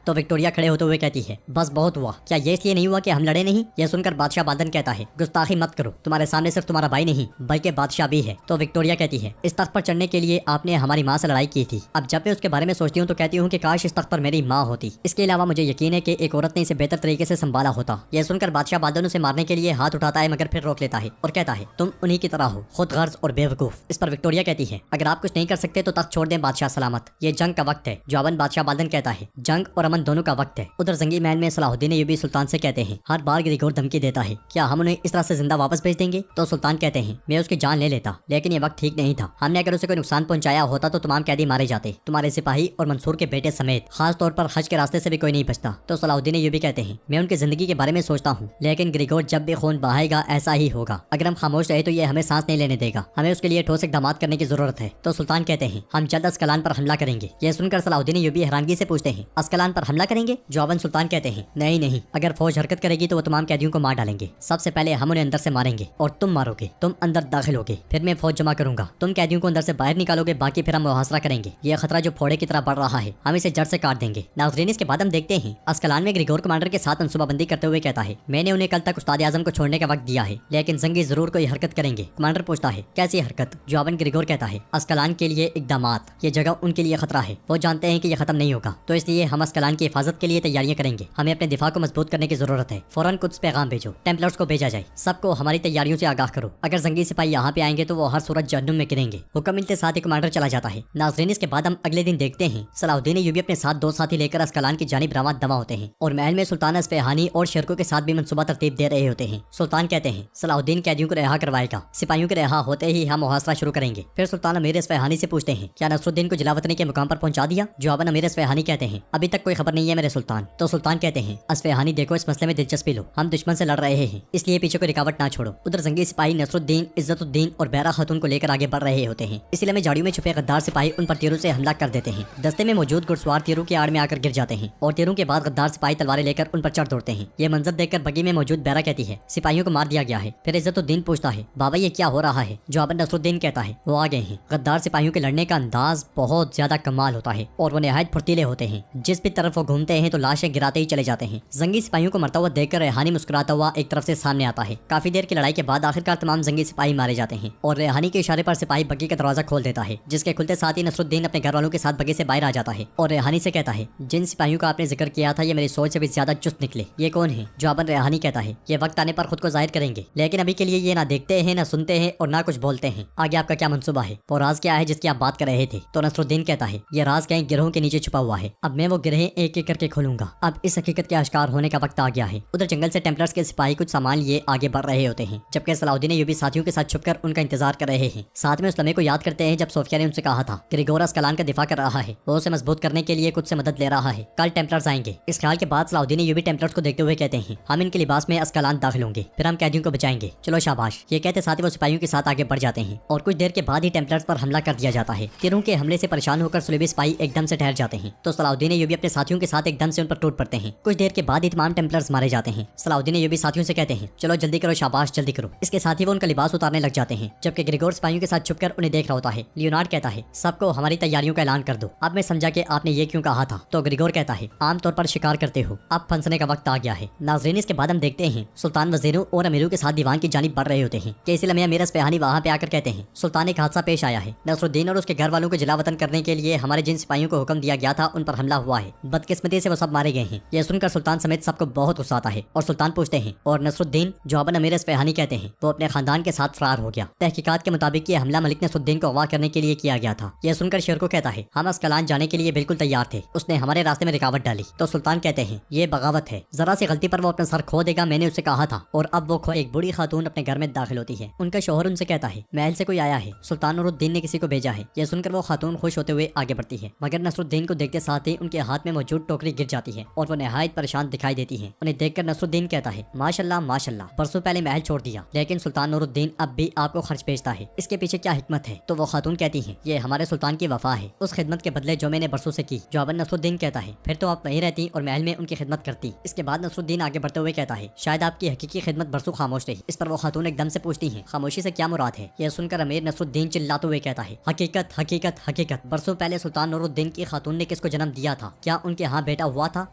तो विक्टोरिया खड़े होते हुए कहती है, बस बहुत हुआ, क्या ये इसलिए नहीं हुआ कि हम लड़े नहीं? यह सुनकर बादशाह बाल्दन कहता है, गुस्ताखी मत करो, तुम्हारे सामने सिर्फ तुम्हारा भाई नहीं बल्कि बादशाह भी है। तो विक्टोरिया कहती है, इस तख्त पर चढ़ने के लिए आपने हमारी माँ से लड़ाई की थी। अब जब मैं उसके बारे में सोचती हूँ तो कहती हूँ कि काश इस तख्त पर मेरी माँ होती। इसके अलावा मुझे यकीन है कि एक औरत ने इसे बेहतर तरीके से संभाला होता। यह सुनकर बादशाह बाल्दन उसे मारने के लिए हाथ उठाता है मगर फिर रोक लेता है और कहता है, तुम उन्हीं की तरह हो, खुद गर्ज और बेवकूफ। इस पर विक्टोरिया कहती है, अगर आप कुछ नहीं कर सकते तो तख्त छोड़ दें बादशाह सलामत, ये जंग का वक्त है। जवाबन बादशाह बाल्दन कहता है, जंग और अमन दोनों का वक्त है। उधर जंगी महल में सलाहुद्दीन अय्यूबी सुल्तान से कहते हैं, हर बार ग्रेगोर धमकी देता है, क्या हम उन्हें इस तरह से जिंदा वापस भेज देंगे? तो सुल्तान कहते हैं, मैं उसकी जान ले लेता, लेकिन ये वक्त ठीक नहीं था। हमने अगर उसे कोई नुकसान पहुंचाया होता तो तमाम कैदी मारे जाते, तुम्हारे सिपाही और मंसूर के बेटे समेत, खास तौर पर हज के रास्ते से भी कोई नहीं बचता। तो सलाहुद्दीन अय्यूबी कहते हैं, मैं उनकी जिंदगी के बारे में सोचता हूँ, लेकिन ग्रेगोर जब भी खून बहाएगा ऐसा ही होगा। अगर हम खामोश रहे तो ये हमें सांस नहीं लेने देगा, हमें उसके लिए ठोस इक़दामात करने की जरूरत है। तो सुल्तान कहते हैं, हम जल्द अस्कलान पर हमला करेंगे। यह सुनकर सलाहुद्दीन अय्यूबी हैरानगी से पूछते हैं, अस्कलान पर हमला करेंगे? जवाबन सुल्तान कहते हैं, नहीं नहीं, अगर फौज हरकत करेगी तो वो तमाम कैदियों को मार डालेंगे। सबसे पहले हम उन्हें अंदर से मारेंगे और तुम मारोगे, तुम अंदर दाखिल होगे, फिर मैं फौज जमा करूंगा, तुम कैदियों को अंदर से बाहर निकालोगे, बाकी फिर हम मुहासरा करेंगे। ये खतरा जो फोड़े की तरह बढ़ रहा है, हम इसे जड़ से काट देंगे। नाज़रीन, इसके बाद हम देखते हैं अस्कलान में ग्रेगोर कमांडर के साथ मनसूबाबंदी करते हुए कहता है, मैंने उन्हें कल तक उस्ताद आजम को छोड़ने का वक्त दिया है, लेकिन जंगी जरूर कोई हरकत करेंगे। कमांडर पूछता है, कैसी हरकत? जवाबन ग्रेगोर कहता है, अस्कलान के लिए इक़दामात, ये जगह उनके लिए खतरा है, वो जानते हैं कि ये खत्म नहीं होगा, तो इसलिए हम अस्कलान की हिफाजत के लिए तैयारियां करेंगे। हमें अपने दिफा को मजबूत करने की जरूरत है। फौरन कुछ पैगाम भेजो, टेम्पलर्स को भेजा जाए, सबको हमारी तैयारियों से आगाह करो। अगर जंगी सिपाही यहाँ पे आएंगे तो वो हर सूरत जहन्नुम में गिरेंगे। हुक्म मिलते साथ ही कमांडर चला जाता है। नाज़रीन, इसके बाद हम अगले दिन देखते हैं सलाहुद्दीन अय्यूबी अपने साथ 2 साथी लेकर अस्कलान की जानिब रवां दवा होते हैं और महल में सुल्तान अस्फहानी और शेरको के साथ भी मनसूबा तरतीब दे रहे होते हैं। सुल्तान कहते हैं, सलाहुद्दीन कैदियों को रिहा करवाएगा, सिपाहियों के रिहा होते ही हम मुहासरा शुरू करेंगे। फिर सुल्तान अमीर अस्फहानी से पूछते हैं, क्या नसरुद्दीन को जलावतनी के मुकाम पर पहुंचा दिया? जवाबन अमीर अस्फहानी कहते हैं, अभी तक कोई खबर नहीं है मेरे सुल्तान। तो सुल्तान कहते हैं, अस्फहानी देखो, इस मसले में दिलचस्पी लो, हम दुश्मन से लड़ रहे हैं, इसलिए पीछे कोई रुकावट ना छोड़ो। उधर जंगी सिपाही नसरुद्दीन, इज्जतुद्दीन और बहरा खातून को लेकर आगे बढ़ रहे होते हैं। इस इलाके में झाड़ियों में छुपे गद्दार सिपाही उन पर तीरों से हमला कर देते हैं। दस्ते में मौजूद घुड़सवार तीरों की आड़ में आकर गिर जाते हैं और तीरों के बाद गद्दार सिपाही तलवारें लेकर उन पर चढ़ दौड़ते हैं। ये मंजर देखकर बगी में मौजूद बहरा कहती है, सिपाहियों को मार दिया गया है। फिर इज्जतुद्दीन पूछता है, बाबा ये क्या हो रहा है? जवाबन नसरुद्दीन कहता है, वो आ गए हैं। गद्दार सिपाहियों के लड़ने का अंदाज बहुत ज्यादा कमाल होता है और वो निहायत फुर्तीले होते हैं। जिस भी तरफ वो घूमते हैं तो लाशें गिराते ही चले जाते हैं। जंगी सिपाहियों को मरता हुआ देखकर रेहानी मुस्कुराता हुआ एक तरफ से सामने आता है। काफी देर की लड़ाई के बाद आखिरकार तमाम जंगी सिपाही मारे जाते हैं और रेहानी के इशारे पर सिपाही बग्गी का दरवाजा खोल देता है, जिसके खुलते साथ ही नसरुद्दीन अपने घर वालों के साथ बग्गी से बाहर आ जाता है और रेहानी से कहता है, जिन सिपाहियों का आपने जिक्र किया था ये मेरी सोच से भी ज्यादा चुस्त निकले, ये कौन है? जवाबन रेहानी कहता है, ये वक्त आने पर खुद को जाहिर करेंगे, लेकिन अभी के लिए ये ना देखते हैं, ना सुनते हैं और ना कुछ बोलते हैं। आगे आपका क्या मंसूबा है? वो राज क्या है जिसकी आप बात कर रहे थे? तो नसरुद्दीन कहता है, ये राज कहीं गिरोह के नीचे छुपा हुआ है, अब मैं वो गिरहें एक एक करके खोलूंगा। अब इस हकीकत के आश्कार होने का वक्त आ गया है। उधर जंगल से टेम्पलर्स के सिपाही कुछ सामान लिए आगे बढ़ रहे होते हैं, जबकि सलाहुद्दीन अय्यूबी साथियों के साथ छुपकर उनका इंतजार कर रहे हैं। साथ में उस लम्हे को याद करते हैं जब सोफिया ने उनसे कहा था ग्रेगोर अस्कलान का दिफा कर रहा है, वो उसे मजबूत करने के लिए कुछ से मदद ले रहा है, कल टेम्पलर्स आएंगे। इस ख्याल के बाद सलाहुद्दीन अय्यूबी टेम्पलर्स को देखते हुए कहते हैं, हम इनके लिबास में अस्कलान दाखिल होंगे, फिर हम कैदियों को बचाएंगे, चलो शाबाश। ये कहते साथ ही वो सिपाहियों के साथ आगे बढ़ जाते हैं और कुछ देर के बाद ही टेम्पलर्स पर हमला कर दिया जाता है। तीरों के हमले से परेशान होकर सुलेबी सिपाही एकदम से ठहर जाते हैं तो सलाहुद्दीन अय्यूबी अपने साथियों के साथ एकदम से उन पर टूट पड़ते हैं। कुछ देर के बाद ही तमाम टेम्पलर्स मारे जाते हैं। सलाहुद्दीन अय्यूबी साथियों से कहते हैं, चलो जल्दी करो शाबाश, जल्दी करो। इसके साथ ही वो उनका लिबास उतारने लग जाते हैं, जबकि ग्रेगोर सिपाहियों के साथ छुपकर उन्हें देख रहा होता है। लियोनार्ड कहता है, सबको हमारी तैयारियों का ऐलान कर दो। अब मैं समझा कि आपने ये क्यों कहा था। तो ग्रेगोर कहता है, आमतौर पर शिकार करते हो, अब फंसने का वक्त आ गया है। नाज़रीन, इसके बाद हम देखते हैं सुल्तान वजीरों और अमीरों के साथ दीवान की जानिब बढ़ रहे होते हैं कि इसी लम्हे अमीर अस्फहानी वहाँ पे आकर कहते हैं, सुल्तान एक हादसा पेश आया है, नसरुद्दीन और उसके घर वालों को जलावतन करने के लिए हमारे जिन सिपाहियों को हुक्म दिया गया था उन पर हमला हुआ है, बदकिस्मती से वो सब मारे गए हैं। यह सुनकर सुल्तान समेत सबको बहुत गुस्सा आता है और सुल्तान पूछते हैं, और नसरुद्दीन? जवाबन अमीर अस्फहानी कहते हैं, वो अपने खानदान के साथ फरार हो गया। तहकीकात के मुताबिक ये हमला मलिक नसरुद्दीन को अगवा करने के लिए किया गया था। यह सुनकर शेरको कहता है, हम अस्कलान जाने के लिए बिल्कुल तैयार थे, उसने हमारे रास्ते में रुकावट डाली। तो सुल्तान कहते हैं, ये बगावत है, जरा सी गलती पर वो अपना सर खो देगा, मैंने उससे कहा था। और अब वो एक बूढ़ी खातून अपने घर में दाखिल होती है। उनका शोहर उनसे कहता है, महल से कोई आया है, सुल्तान नूरुद्दीन ने किसी को भेजा है। यह सुनकर वो खातून खुश होते हुए आगे बढ़ती है, मगर नसरुद्दीन को देखते साथ ही उनके हाथ में मौजूद टोकरी गिर जाती है और वो नहायत परेशान दिखाई देती है। उन्हें देखकर नसरुद्दीन कहता है, माशाल्लाह माशाल्लाह, बरसों पहले महल छोड़ दिया, लेकिन सुल्तान नूरुद्दीन अब भी आपको खर्च भेजता है, इसके पीछे क्या हिकमत है? तो वो खातून कहती है, ये हमारे सुल्तान की वफा है, उस खिदमत के बदले जो मैंने बरसों से की। जवाबन नसरुद्दीन कहता है, फिर तो आप वहीं रहती और महल में उनकी खिदमत करती। इसके बाद नसरुद्दीन आगे बढ़ते हुए कहता है, शायद आपकी हकीकी खिदमत बरसों खामोश रही। इस पर वो खातून एकदम से पूछती है, खामोशी से क्या मुराद है? यह सुनकर अमीर नसरुद्दीन चिल्लाते हुए कहता है, हकीकत हकीकत हकीकत। बरसों पहले सुल्तान नूरुद्दीन की खातून ने किसको जन्म दिया था? क्या उनके यहाँ बेटा हुआ था?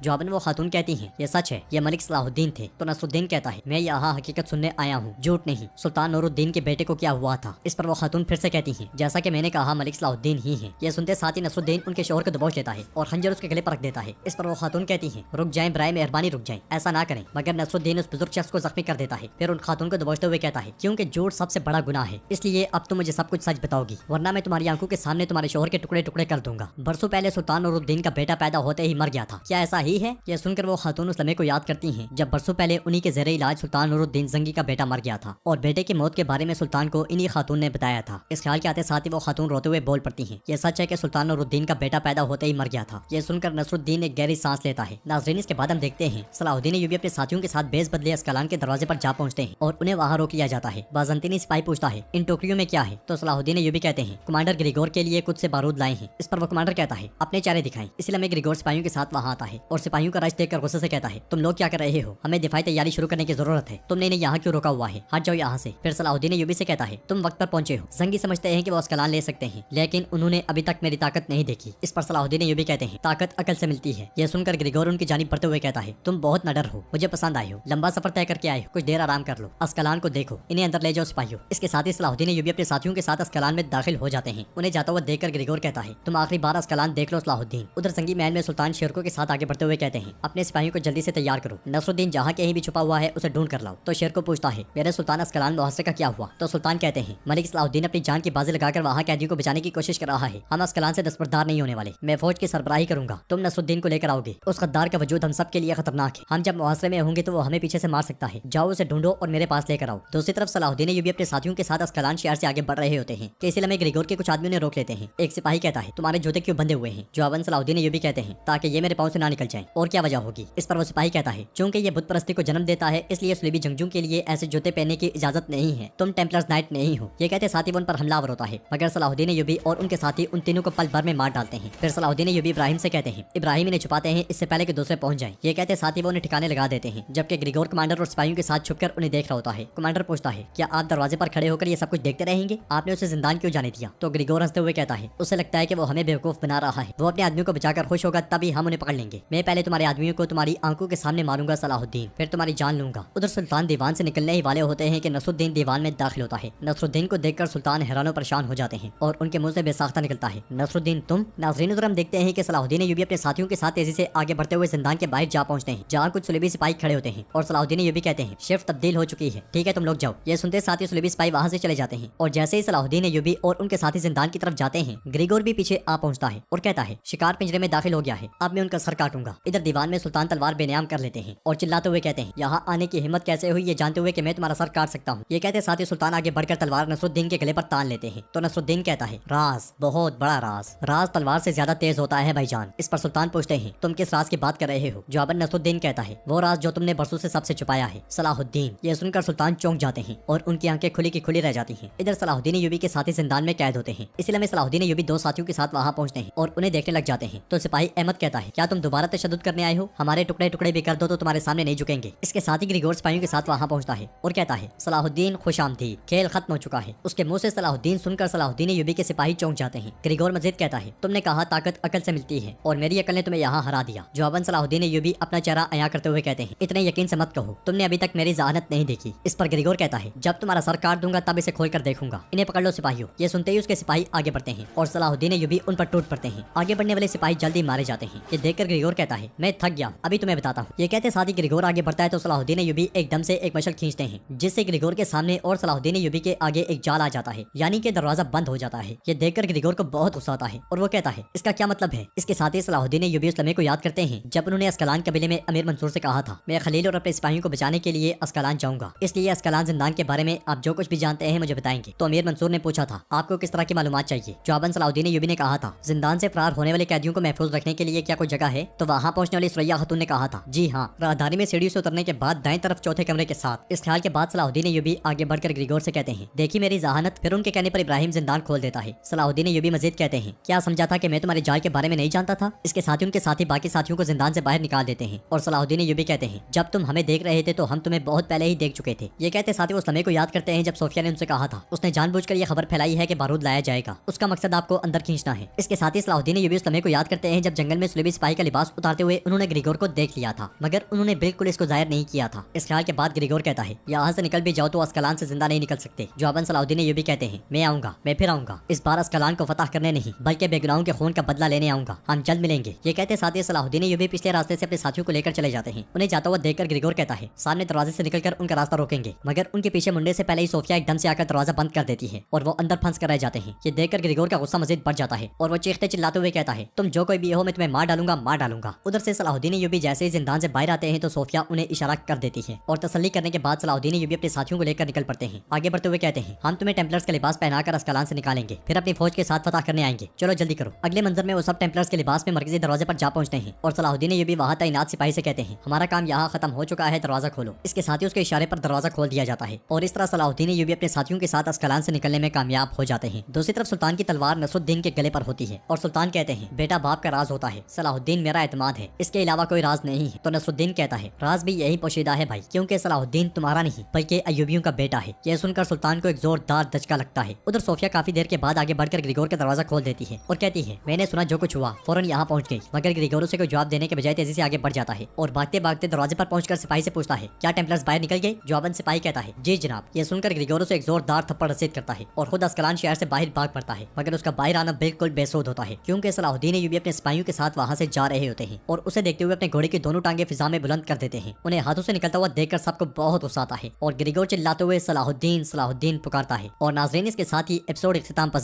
जवाबन वो खातून कहती है, ये सच है, ये मलिक सलाहुद्दीन थे। तो नसरुद्दीन कहता है, मैं यहाँ हकीकत सुनने आया हूँ, झूठ नहीं। सुल्तान नूरुद्दीन के बेटे को क्या हुआ था? इस पर वो खातून फिर से कहती है, जैसा कि मैंने कहा, मलिक सलाहुद्दीन ही है। ये सुनते साथ ही नसरुद्दीन उनके शोहर को दबोच लेता है और खंजर उसके गले पर रख देता है। इस पर वो खातून कहती है, रुक जाएं बराए मेहरबानी रुक जाएं, ऐसा ना करें। मगर नसरुद्दीन उस बुजुर्ग शख्स को जख्मी कर देता है। फिर उन खातून को दबोचते हुए कहता है, क्योंकि झूठ सबसे बड़ा गुनाह है, इसलिए अब तुम मुझे सब कुछ सच बताओगी, वरना मैं तुम्हारी आंखों के सामने तुम्हारे शोहर के टुकड़े टुकड़े कर दूंगा। बरसों पहले सुल्तान नूरुद्दीन का बेटा पैदा होते ही मर गया था, क्या ऐसा ही है? यह सुनकर वो खातून उस लम्हे को याद करती हैं जब बरसों पहले उन्हीं के ज़ेरे इलाज सुल्तान नूरुद्दीन जंगी का बेटा मर गया था और बेटे की मौत के बारे में सुल्तान को इन्हीं खातून ने बताया था। इस ख्याल के आते साथ ही वो खातून रोते हुए बोल पड़ती हैं, यह सच है कि सुल्तान नूरुद्दीन का बेटा पैदा होते ही मर गया था। यह सुनकर नसरुद्दीन एक गहरी सांस लेता है। नाज़रीन, इसके बाद हम देखते हैं सलाहुद्दीन अय्यूबी अपने साथियों के साथ बेस बदले अस्कलान के दरवाजे पर जा पहुंचते हैं और उन्हें वहां रोक लिया जाता है। बाज़ंतीनी सिपाही पूछता है, इन टोकरियों में क्या है? तो सलाहुद्दीन अय्यूबी कहते हैं, कमांडर ग्रिगोर के लिए कुछ से बारूद लाए हैं। इस पर वो कमांडर कहता है, अपने चेहरे दिखाएं। इसलिए में ग्रिगोर सिपाहियों के साथ वहां आता है और सिपाहियों का रश देखकर गुस्से से कहता है, तुम लोग क्या कर रहे हो? हमें दिफाई तैयारी शुरू करने की जरूरत है, तुमने इन्हें यहाँ क्यों रोका हुआ है? हट जाओ यहाँ से। फिर सलाहुद्दीन अय्यूबी से कहता है, तुम वक्त पर पहुंचे हो। जंगी समझते हैं कि वो अस्कलान ले सकते हैं, लेकिन उन्होंने अभी तक मेरी ताकत नहीं देखी। इस पर सलाहुद्दीन अय्यूबी कहते हैं, ताकत अकल से मिलती है। यह सुनकर ग्रिगोर उनकी जानिब बढ़ते हुए कहता है, तुम बहुत नडर हो, मुझे पसंद आए हो, लंबा सफर तय करके आए हो, कुछ देर आराम कर लो, अस्कलान को देखो, इन्हें अंदर ले जाओ सिपाहियों। इसके साथ ही सलाहुद्दीन अय्यूबी अपने साथियों के साथ अस्कलान में दाखिल हो जाते हैं। उन्हें जाता हुआ देखकर ग्रिगोर कहता है, तुम आखिरी बार अस्कलान देख लो सलाहुद्दीन। उधर संगी महल में सुल्तान शेरको के साथ आगे बढ़ते हुए कहते हैं, अपने सिपाहियों को जल्दी से तैयार करो, नसरुद्दीन जहाँ कहीं भी छुपा हुआ है उसे ढूंढ कर लाओ। तो शेरको पूछता है, मेरे सुल्तान अस्कलान मुहासरे का क्या हुआ? तो सुल्तान कहते हैं, मलिक सलाहुद्दीन अपनी जान की बाजी लगाकर वहाँ कैदियों को बचाने की कोशिश कर रहा है। हम अस्कलान से दस्तबरदार नहीं होने वाले, मैं फौज की सरबराही करूंगा, तुम नसरुद्दीन को लेकर आओगे। उस गद्दार का वजूद हम सब के लिए खतरनाक है, हम जब मुहासरे में होंगे तो वो हमें पीछे से मार सकता है। जाओ उसे ढूंढो और मेरे पास लेकर आओ। दूसरी तरफ सलाहुद्दीन अय्यूबी अपने साथियों के साथ अस्कलान शहर से आगे बढ़ रहे होते हैं कि इसी लम्हे ग्रिगोर के कुछ आदमियों ने रोक लेते हैं। एक सिपाही कहता है, तुम्हारे जूते क्यों बंधे हुए हैं? जवाबन सलाहुद्दीन अय्यूबी कहते हैं, ताकि ये मेरे पाँव से ना निकल जाए। और क्या वजह होगी? इस पर वो सिपाही कहता है, चूंकि ये बुत परस्ती को जन्म देता है, इसलिए सुलेबी जंगजू के लिए ऐसे जूते पहनने की इजाजत नहीं है, तुम टेम्पलर्स नाइट नहीं हो। ये कहते साथ ही उन पर हमलावर होता है, मगर सलाहुद्दीन अय्यूबी और उनके साथी उन तीनों को पल भर में मार डालते हैं। फिर सलाहुद्दीन अय्यूबी इब्राहिम से कहते हैं, इब्राहिम इन्हें छुपाते हैं इससे पहले कि दूसरे पहुंच जाएं। ये कहते साथ ही वो उन्हें ठिकाने लगा देते हैं, जबकि ग्रिगोर कमांडर और सिपाहियों के साथ छुपकर उन्हें देख रहा होता है। कमांडर पूछता है, क्या आप दरवाजे पर खड़े होकर ये सब कुछ देखते रहेंगे? आपने उसे जिंदान क्यों जाने दिया? तो ग्रिगोर हंसते हुए कहता है, उसे लगता है कि वो हमें बेवकूफ बना रहा है, वो अपने आदमियों को बचाकर खुश होगा तभी हम उन्हें पकड़ लेंगे। मैं पहले तुम्हारे आदमियों को तुम्हारी आंखों के सामने मारूंगा सलाहुद्दीन, फिर तुम्हारी जान लूंगा। उधर सुल्तान दीवान से निकलने ही वाले होते हैं कि नसरुद्दीन दीवान में दाखिल होता है। नसरुद्दीन को देखकर सुल्तान हैरान परेशान हो जाते हैं और उनके मुंह से बेसाख्ता निकलता है, नसरुद्दीन तुम? नाज़रीन, उधर हम देखते हैं कि सलाहुद्दीन अय्यूबी अपने साथियों के साथ तेजी से आगे बढ़ते हुए जिंदान के बाहर जा पहुंचते हैं, जहाँ कुछ सुलेबी सिपाही खड़े होते हैं और सलाहुद्दीन अय्यूबी कहते हैं, शिफ्ट तब्दील हो चुकी है, ठीक है तुम लोग जाओ। ये सुनते साथ ही सुलेबी सिपाही वहाँ से चले जाते हैं और जैसे ही सलाहुद्दीन अय्यूबी और उनके साथी जिंदान की तरफ जाते हैं, ग्रिगोर भी पीछे आ पहुंचता है और कहता है, शिकार पिंजरे में दाखिल हो गया है, अब मैं उनका सर काटूंगा। इधर दीवान में सुल्तान तलवार बेनियाम कर लेते हैं और चिल्लाते हुए कहते हैं, यहाँ आने की हिम्मत कैसे हुई ये जानते हुए कि मैं तुम्हारा सर काट सकता हूँ। ये कहते साथ ही सुल्तान आगे बढ़कर तलवार नसरुद्दीन के गले पर तान लेते हैं। तो नसरुद्दीन कहता है, राज, बहुत बड़ा राज, राज तलवार से ज्यादा तेज होता है भाईजान। इस पर सुल्तान पूछते हैं, तुम किस राज की बात कर रहे हो? जवाबन नसरुद्दीन कहता है, वो राज जो तुमने बरसों से सबसे छुपाया है सलाहुद्दीन। ये सुनकर सुल्तान चौंक जाते हैं और उनकी आंखें खुली की खुली रह जाती हैं। इधर सलाहुद्दीन अय्यूबी के साथी जिंदान में कैद होते हैं, इसलिए सलाहुद्दीन अय्यूबी दो साथियों के साथ वहाँ पहुंचते हैं और उन्हें देखने लग जाते हैं। तो सिपाही अहमद कहता है, क्या तुम दोबारा तशद्दुद करने आए हो? हमारे टुकड़े टुकड़े भी कर दो तो तुम्हारे सामने नहीं झुकेंगे। इसके साथ ही ग्रिगोर सिपाहियों के साथ वहाँ पहुंचता है और कहता है, सलाहुद्दीन खुशामदीद, खेल खत्म हो चुका है। उसके मुंह से सलाहुद्दीन सुनकर सलाहुद्दीन अय्यूबी के सिपाही चौंक जाते हैं। ग्रिगोर मजीद कहता है, तुमने कहा ताकत अकल से मिलती है और मेरी अकल ने तुम्हें यहाँ हरा दिया। जवाबन सलाहुद्दीन अय्यूबी अपना चेहरा अया करते हुए कहते हैं, इतने यकीन से मत कहो, तुमने अभी तक मेरी जहानत नहीं देखी। इस पर ग्रिगोर कहता है, जब तुम्हारा सर काट दूंगा तब इसे खोल कर देखूंगा, इन्हें पकड़ लो सिपाहियों। ये सुनते ही उसके सिपाही आगे बढ़ते हैं और सलाहुद्दीन अय्यूबी उन पर टूट पड़ते हैं। आगे बढ़ने वाले सिपाही जल्दी मारे जाते हैं। ये देखकर ग्रिगोर कहता है, मैं थक गया, अभी तुम्हें बताता हूँ। ये कहते साथ ही ग्रिगोर आगे बढ़ता है तो सलाहुद्दीन अय्यूबी एकदम से एक मशल खींचते हैं, जिससे ग्रिगोर के सामने और सलाहुद्दीन अय्यूबी के आगे एक जाल आ जाता है, यानी कि दरवाजा बंद हो जाता है। ये देखकर ग्रिगोर को बहुत गुस्सा आता है और वो कहता है, इसका क्या मतलब है? इसके साथ ही सलाहुद्दीन अय्यूबी उस लम्हे को याद करते हैं जब उन्होंने अस्कलान कबीले में अमीर मंसूर से कहा था, मैं खलील और अपने सिपाहियों को बचाने के लिए अस्कलान जाऊंगा, इसलिए अस्कलान जिंदान के बारे में आप जो कुछ भी जानते हैं मुझे बताएंगे। तो अमीर मंसूर ने पूछा था, आपको किस तरह की मालूमात चाहिए? जवाबन सलाहुद्दीन अय्यूबी ने कहा था, जिंदान से फरार होने वाले कैदियों को महफूज रखने के लिए क्या कोई जगह है? तो वहाँ पहुंचने वाली सुरैया खातून ने कहा था, जी हाँ, राहदारी में सीढ़ी से उतरने के बाद दाएं तरफ चौथे कमरे के साथ। इस ख्याल के बाद सलाहुद्दीन अय्यूबी आगे बढ़कर ग्रिगोर से कहते हैं, देखी मेरी जहानत। फिर उनके कहने पर इब्राहिम जिंदान खोल देता है। सलाहुद्दीन अय्यूबी मजीद कहते हैं, क्या समझा था कि मैं तुम्हारे जाल के बारे में नहीं जानता था? इसके साथ ही उनके साथी बाकी साथियों को जिंदान से बाहर निकाल देते हैं और सलाहुद्दीन अय्यूबी कहते हैं, जब तुम हमें देख रहे थे तो हम तुम्हें बहुत पहले ही देख चुके थे। ये कहते साथ ही उस लम्हे को याद करते हैं जब सोफिया ने उनसे कहा था उसने जानबूझकर ये खबर फैलाई है कि बारूद लाया जाएगा, उसका मकसद आपको अंदर खींचना है। इसके साथ ही सलाहुद्दीन अय्यूबी उस लम्हे को याद करते हैं जब जंगल में सुलेबी सिपाही का लिबास उतारते हुए उन्होंने ग्रिगोर को देख लिया था, मगर उन्होंने बिल्कुल इसको जाहिर नहीं किया था। इस ख्याल के बाद ग्रिगोर कहता है यहाँ से निकल भी जाओ तो अस्कलान से जिंदा नहीं निकल सकते। जवाबन सलाहुद्दीन अय्यूबी कहते हैं मैं आऊंगा, मैं फिर आऊंगा, इस बार अस्कलान को फतह करने नहीं बल्कि बेगुनाहों के खून का बदला लेने आऊंगा, हम जल्द मिलेंगे। ये कहते साथ ही सलाहुद्दीन अय्यूबी पिछले रास्ते से अपने साथियों को लेकर चले जाते हैं। उन्हें जाता हुआ देखकर ग्रिगोर कहता है सामने दरवाजे से निकलकर उनका रास्ता रोकेंगे, मगर उनके पीछे मुंडे से पहले ही सोफिया एकदम से आकर दरवाजा बंद कर देती है और वो अंदर फंस कर रह जाते हैं। ये देखकर ग्रिगोर का गुस्सा मजीद बढ़ जाता है और वो चीखते चिल्लाते हुए कहता है तुम जो कोई भी हो मैं तुम्हें मार डालूंगा, मार डालूंगा। उधर से सलाहुद्दीन अय्यूबी जैसे ही जिंदान से बाहर आते हैं तो सोफिया उन्हें इशारा कर देती है और तसल्ली करने के बाद सलाहुद्दीन अय्यूबी अपने साथियों को लेकर निकल पड़ते हैं। आगे बढ़ते हुए कहते हैं हम तुम्हें टेम्पलर्स का लिबास पहनाकर अस्कलान से निकालेंगे, फिर अपनी फौज के साथ फतह करने आएंगे, चलो जल्दी करो। अगले मंजर में वो सब टेम्पलर्स के लिबास में मरकजी दरवाजे पर जा पहुंचते हैं और सलाहुद्दीन अय्यूबी वहां तैनात सिपाही से कहते हैं हमारा काम यहाँ खत्म हो चुका है, दरवाजा खोलो। इसके साथ ही उसके इशारे पर दरवाजा खोल दिया जाता है और इस तरह सलाहुद्दीन अय्यूबी अपने साथियों के साथ अस्कलान से निकलने में कामयाब हो जाते हैं। दूसरी तरफ सुल्तान की तलवार नसरुद्दीन के गले पर होती है और सुल्तान कहते हैं बेटा बाप का राज होता है, सलाहुद्दीन मेरा एतमाद है, इसके अलावा कोई राज नहीं है। तो नसरुद्दीन कहता है राज भी यही पोशीदा है भाई, क्योंकि सलाहुद्दीन तुम्हारा नहीं बल्कि अय्यूबियों का बेटा है। यह सुनकर सुल्तान को एक जोरदार धचका लगता है। उधर सोफिया काफी देर के बाद आगे बढ़कर ग्रिगोर का दरवाजा खोल देती है और कहती है मैंने सुना जो कुछ हुआ, फौरन यहाँ पहुंच गई। मगर ग्रिगोर उसे कोई जवाब देने के बजाय तेजी से आगे बढ़ जाता है और भागते भागते दरवाजे पर पहुंचकर सिपाही से पूछता है क्या टेम्पलर्स बाहर निकल गए? जवाबन सिपाही कहता है जी जनाब। यह सुनकर ग्रिगोर उसे एक जोरदार थप्पड़ रसीद करता है और खुद अस्कलान शहर से बाहर भाग पड़ता है, मगर उसका बाहर आना बिल्कुल बेसुध होता है क्योंकि सलाहुद्दीन अय्यूबी अपने सिपाहियों के साथ वहां से जा रहे होते हैं और उसे देखते हुए अपने घोड़े की दोनों टांगे फिजा में बुलंद कर देते हैं। उन्हें हाथों से निकलता हुआ देखकर सबको बहुत गुस्सा आता है और ग्रिगोर चिल्लाते हुए सलाहुद्दीन सलाहुद्दीन पुकारता है। और नाजरीन इसके साथ ही एपिसोड इख्तिताम